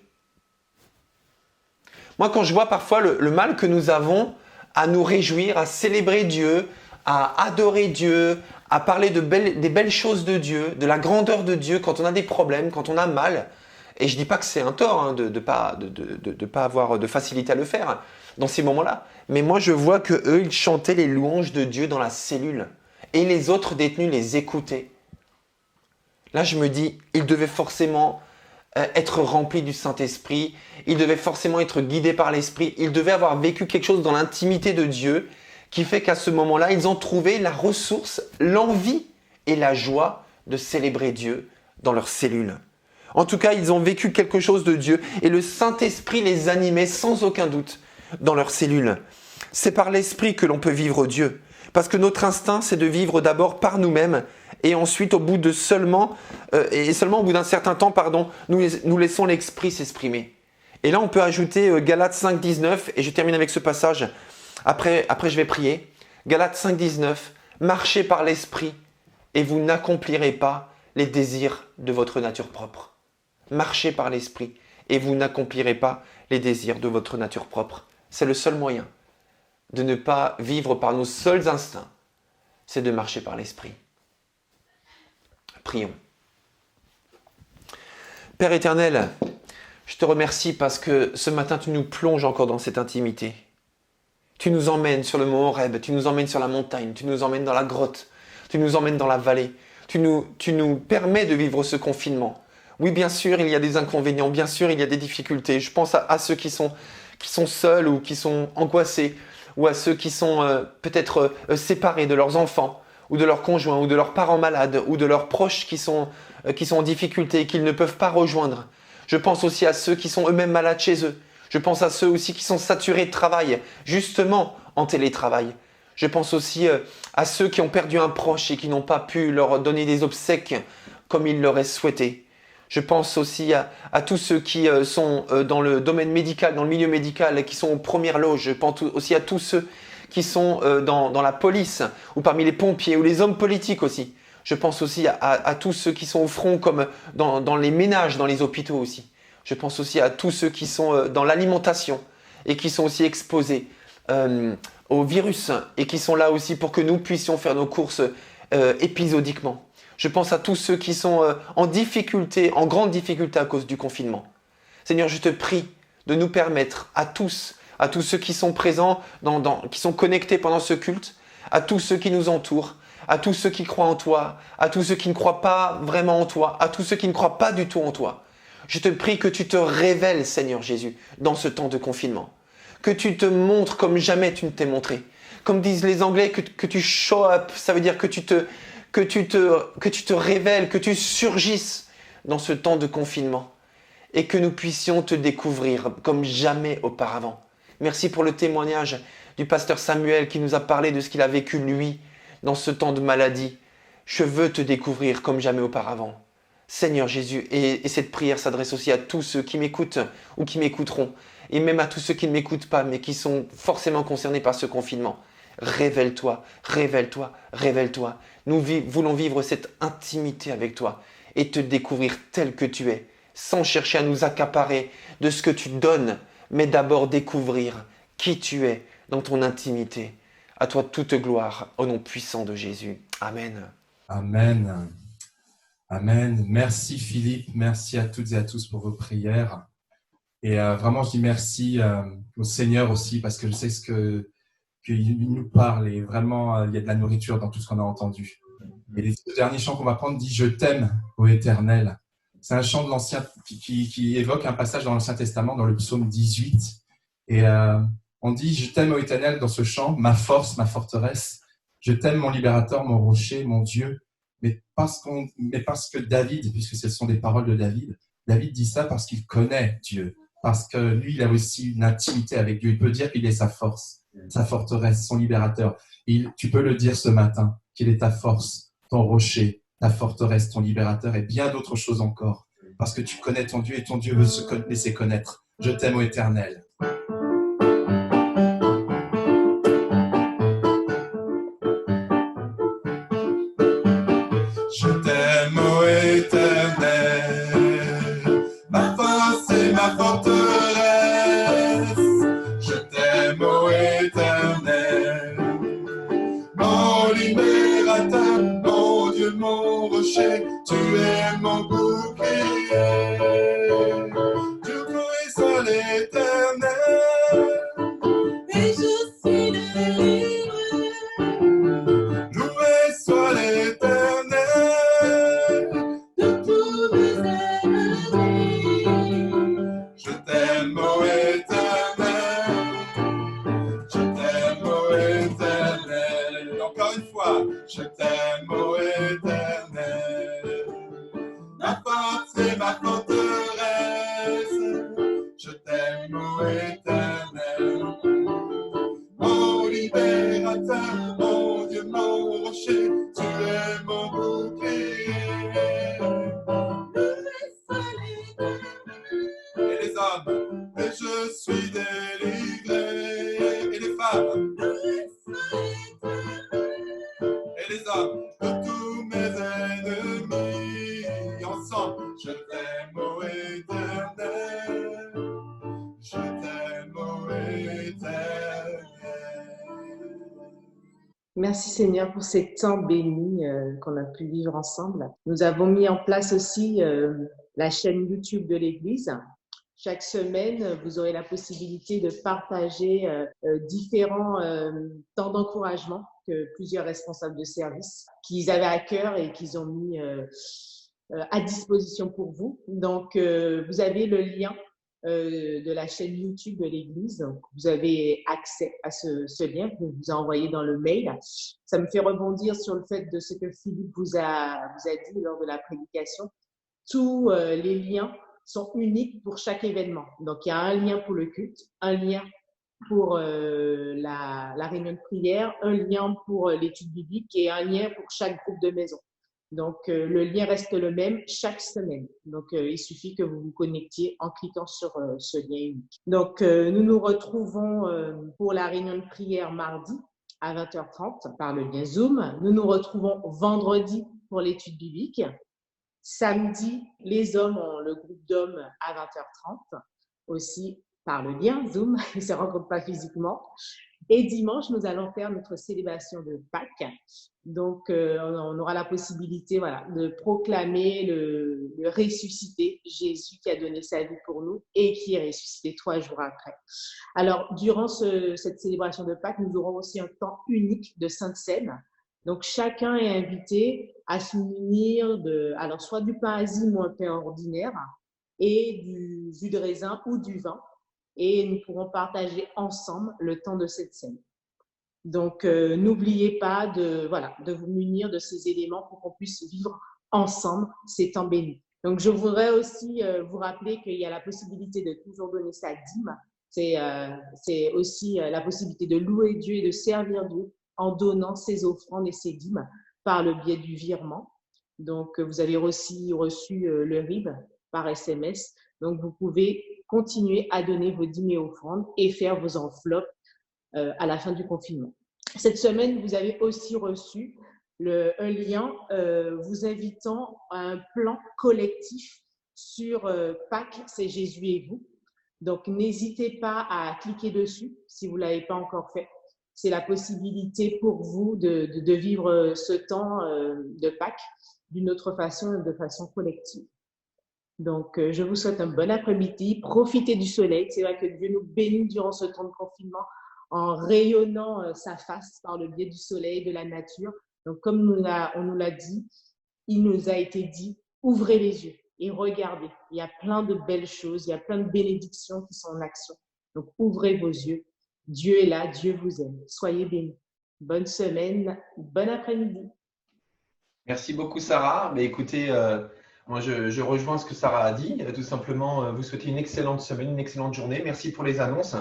Moi, quand je vois parfois le mal que nous avons à nous réjouir, à célébrer Dieu, à adorer Dieu, à parler des belles choses de Dieu, de la grandeur de Dieu, quand on a des problèmes, quand on a mal, et je ne dis pas que c'est un tort de ne pas avoir de facilité à le faire dans ces moments-là, mais moi je vois qu'eux, ils chantaient les louanges de Dieu dans la cellule, et les autres détenus les écoutaient. Là, je me dis, ils devaient forcément être remplis du Saint-Esprit, ils devaient forcément être guidés par l'Esprit, ils devaient avoir vécu quelque chose dans l'intimité de Dieu qui fait qu'à ce moment-là, ils ont trouvé la ressource, l'envie et la joie de célébrer Dieu dans leurs cellules. En tout cas, ils ont vécu quelque chose de Dieu et le Saint-Esprit les animait sans aucun doute dans leurs cellules. C'est par l'Esprit que l'on peut vivre Dieu. Parce que notre instinct, c'est de vivre d'abord par nous-mêmes et ensuite, au bout de seulement au bout d'un certain temps, nous laissons l'Esprit s'exprimer. Et là, on peut ajouter Galates 5, 19, et je termine avec ce passage. Après, je vais prier. Galates 5, 19, marchez par l'Esprit et vous n'accomplirez pas les désirs de votre nature propre. Marchez par l'Esprit et vous n'accomplirez pas les désirs de votre nature propre. C'est le seul moyen de ne pas vivre par nos seuls instincts, c'est de marcher par l'Esprit. Prions. Père éternel, je te remercie parce que ce matin, tu nous plonges encore dans cette intimité. Tu nous emmènes sur le mont Horeb, tu nous emmènes sur la montagne, tu nous emmènes dans la grotte, tu nous emmènes dans la vallée. Tu nous permets de vivre ce confinement. Oui, bien sûr, il y a des inconvénients, bien sûr, il y a des difficultés. Je pense à ceux qui sont seuls ou qui sont angoissés, ou à ceux qui sont peut-être séparés de leurs enfants, ou de leurs conjoints, ou de leurs parents malades, ou de leurs proches qui sont en difficulté et qu'ils ne peuvent pas rejoindre. Je pense aussi à ceux qui sont eux-mêmes malades chez eux. Je pense à ceux aussi qui sont saturés de travail, justement en télétravail. Je pense aussi à ceux qui ont perdu un proche et qui n'ont pas pu leur donner des obsèques comme ils l'auraient souhaité. Je pense aussi à tous ceux qui sont dans le domaine médical, dans le milieu médical, qui sont aux premières loges. Je pense aussi à tous ceux qui sont dans la police, ou parmi les pompiers, ou les hommes politiques aussi. Je pense aussi à tous ceux qui sont au front, comme dans les ménages, dans les hôpitaux aussi. Je pense aussi à tous ceux qui sont dans l'alimentation et qui sont aussi exposés au virus et qui sont là aussi pour que nous puissions faire nos courses épisodiquement. Je pense à tous ceux qui sont en difficulté, en grande difficulté à cause du confinement. Seigneur, je te prie de nous permettre à tous ceux qui sont présents, qui sont connectés pendant ce culte, à tous ceux qui nous entourent, à tous ceux qui croient en toi, à tous ceux qui ne croient pas vraiment en toi, à tous ceux qui ne croient pas du tout en toi. Je te prie que tu te révèles, Seigneur Jésus, dans ce temps de confinement. Que tu te montres comme jamais tu ne t'es montré. Comme disent les Anglais, que tu show up, ça veut dire que tu te révèles, que tu surgisses dans ce temps de confinement et que nous puissions te découvrir comme jamais auparavant. Merci pour le témoignage du pasteur Samuel qui nous a parlé de ce qu'il a vécu lui dans ce temps de maladie. Je veux te découvrir comme jamais auparavant. Seigneur Jésus, et cette prière s'adresse aussi à tous ceux qui m'écoutent ou qui m'écouteront, et même à tous ceux qui ne m'écoutent pas, mais qui sont forcément concernés par ce confinement. Révèle-toi, révèle-toi, révèle-toi. Nous voulons vivre cette intimité avec toi et te découvrir tel que tu es, sans chercher à nous accaparer de ce que tu donnes, mais d'abord découvrir qui tu es dans ton intimité. À toi toute gloire, au nom puissant de Jésus. Amen. Amen. Amen. Merci Philippe, merci à toutes et à tous pour vos prières. Et vraiment, je dis merci au Seigneur aussi, parce que je sais qu'il nous parle et vraiment, il y a de la nourriture dans tout ce qu'on a entendu. Et le dernier chant qu'on va prendre dit « Je t'aime, ô Éternel ». C'est un chant de l'Ancien qui évoque un passage dans l'Ancien Testament, dans le psaume 18. Et on dit « Je t'aime, ô Éternel » dans ce chant, ma force, ma forteresse. Je t'aime, mon libérateur, mon rocher, mon Dieu. Mais parce que David, puisque ce sont des paroles de David dit ça parce qu'il connaît Dieu, parce que lui, il a aussi une intimité avec Dieu. Il peut dire qu'il est sa force, sa forteresse, son libérateur. Tu peux le dire ce matin, qu'il est ta force, ton rocher, ta forteresse, ton libérateur et bien d'autres choses encore. Parce que tu connais ton Dieu et ton Dieu veut se laisser connaître. Je t'aime, ô Éternel. Je t'aime, ô Éternel, ma force et ma forteresse. Je t'aime, ô Éternel, mon libérateur, mon Dieu, mon rocher, tu es mon bouclier. Dieu loué soit l'Éternel, et je suis délivré. Loué soit l'Éternel de tous mes ennemis. Je t'aime, ô Éternel, je t'aime, ô Éternel. éternel. Mon libérateur, mon Dieu, mon rocher, tu es mon bouclier. Et les hommes, et je suis délivré. Et les femmes, et les hommes, de tous mes ennemis. Ensemble, je t'aime, ô éternel. Je t'aime, ô éternel. Merci Seigneur pour ces temps bénis qu'on a pu vivre ensemble. Nous avons mis en place aussi la chaîne YouTube de l'Église. Chaque semaine, vous aurez la possibilité de partager différents temps d'encouragement que plusieurs responsables de service qu'ils avaient à cœur et qu'ils ont mis à disposition pour vous. Donc, vous avez le lien de la chaîne YouTube de l'Église. Donc, vous avez accès à ce lien que je vous ai envoyé dans le mail. Ça me fait rebondir sur le fait de ce que Philippe vous a dit lors de la prédication. Tous les liens sont uniques pour chaque événement. Donc, il y a un lien pour le culte, un lien pour la réunion de prière, un lien pour l'étude biblique et un lien pour chaque groupe de maison. Donc, le lien reste le même chaque semaine. Donc, il suffit que vous vous connectiez en cliquant sur ce lien unique. Donc, nous nous retrouvons pour la réunion de prière mardi à 20h30 par le lien Zoom. Nous nous retrouvons vendredi pour l'étude biblique. Samedi, les hommes ont le groupe d'hommes à 20h30 aussi par le lien Zoom. Ils ne se rencontrent pas physiquement. Et dimanche, nous allons faire notre célébration de Pâques. Donc, on aura la possibilité de proclamer le ressuscité, Jésus qui a donné sa vie pour nous et qui est ressuscité 3 jours après. Alors, durant cette célébration de Pâques, nous aurons aussi un temps unique de Sainte Seine. Donc, chacun est invité à se munir alors soit du pain azime ou un pain ordinaire et du jus de raisin ou du vin. Et nous pourrons partager ensemble le temps de cette scène. Donc, n'oubliez pas de vous munir de ces éléments pour qu'on puisse vivre ensemble ces temps bénis. Donc, je voudrais aussi vous rappeler qu'il y a la possibilité de toujours donner sa dîme. C'est aussi la possibilité de louer Dieu et de servir Dieu en donnant ses offrandes et ses dîmes par le biais du virement. Donc, vous avez aussi reçu le RIB par SMS. Donc, vous pouvez continuer à donner vos dîmes et offrandes et faire vos enveloppes à la fin du confinement. Cette semaine, vous avez aussi reçu un lien vous invitant à un plan collectif sur Pâques, c'est Jésus et vous. Donc, n'hésitez pas à cliquer dessus si vous ne l'avez pas encore fait. C'est la possibilité pour vous de vivre ce temps de Pâques d'une autre façon, de façon collective. Donc, je vous souhaite un bon après-midi. Profitez du soleil. C'est vrai que Dieu nous bénit durant ce temps de confinement en rayonnant sa face par le biais du soleil, de la nature. Donc, comme on nous l'a dit, il nous a été dit, ouvrez les yeux et regardez. Il y a plein de belles choses, il y a plein de bénédictions qui sont en action. Donc, ouvrez vos yeux. Dieu est là, Dieu vous aime. Soyez bénis. Bonne semaine, bon après-midi. Merci beaucoup, Sarah. Mais écoutez, moi, je rejoins ce que Sarah a dit. Tout simplement, vous souhaitez une excellente semaine, une excellente journée. Merci pour les annonces.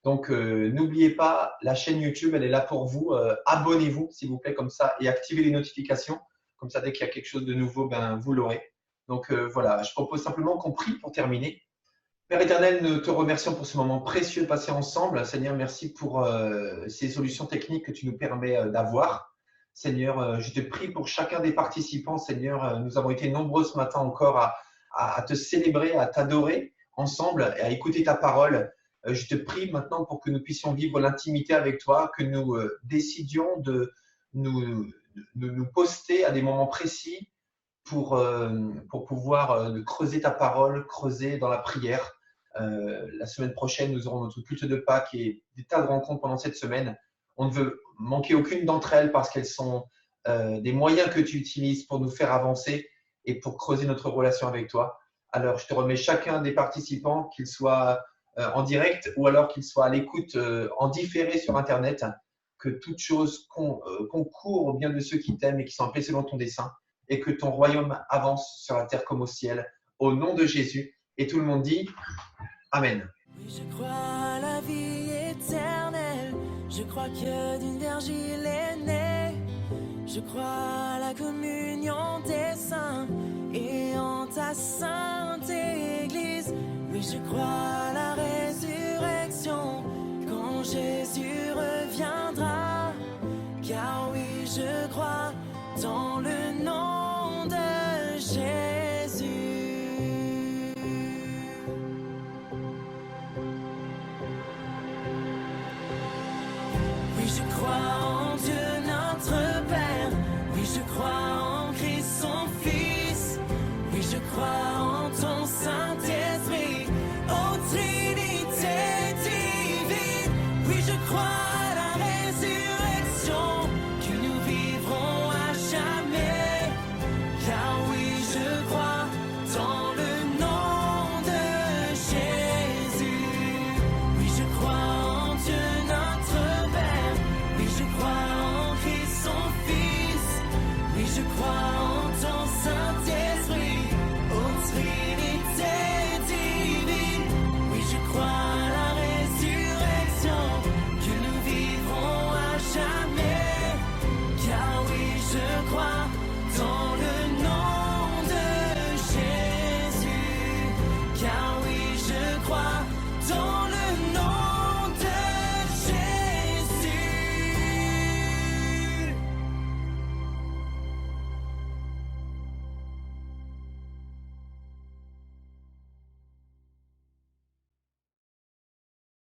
Donc, n'oubliez pas, la chaîne YouTube, elle est là pour vous. Abonnez-vous, s'il vous plaît, comme ça, et activez les notifications. Comme ça, dès qu'il y a quelque chose de nouveau, vous l'aurez. Donc, voilà, je propose simplement qu'on prie pour terminer. Père éternel, nous te remercions pour ce moment précieux passé ensemble. Seigneur, merci pour ces solutions techniques que tu nous permets d'avoir. Seigneur, je te prie pour chacun des participants. Seigneur, nous avons été nombreux ce matin encore à te célébrer, à t'adorer ensemble et à écouter ta parole. Je te prie maintenant pour que nous puissions vivre l'intimité avec toi, que nous décidions de nous poster à des moments précis pour pouvoir creuser ta parole, creuser dans la prière. La semaine prochaine, nous aurons notre culte de Pâques et des tas de rencontres pendant cette semaine. On ne veut manquer aucune d'entre elles parce qu'elles sont des moyens que tu utilises pour nous faire avancer et pour creuser notre relation avec toi. Alors, je te remets chacun des participants, qu'ils soient en direct ou alors qu'ils soient à l'écoute en différé sur Internet, que toute chose concourt au bien de ceux qui t'aiment et qui sont appelés selon ton dessein et que ton royaume avance sur la terre comme au ciel. Au nom de Jésus. Et tout le monde dit Amen. Je crois à la vie éternelle. Je crois que d'une vierge il est né. Je crois à la communion des saints et en ta sainte Église. Oui, je crois à la résurrection quand Jésus reviendra. Car oui, je crois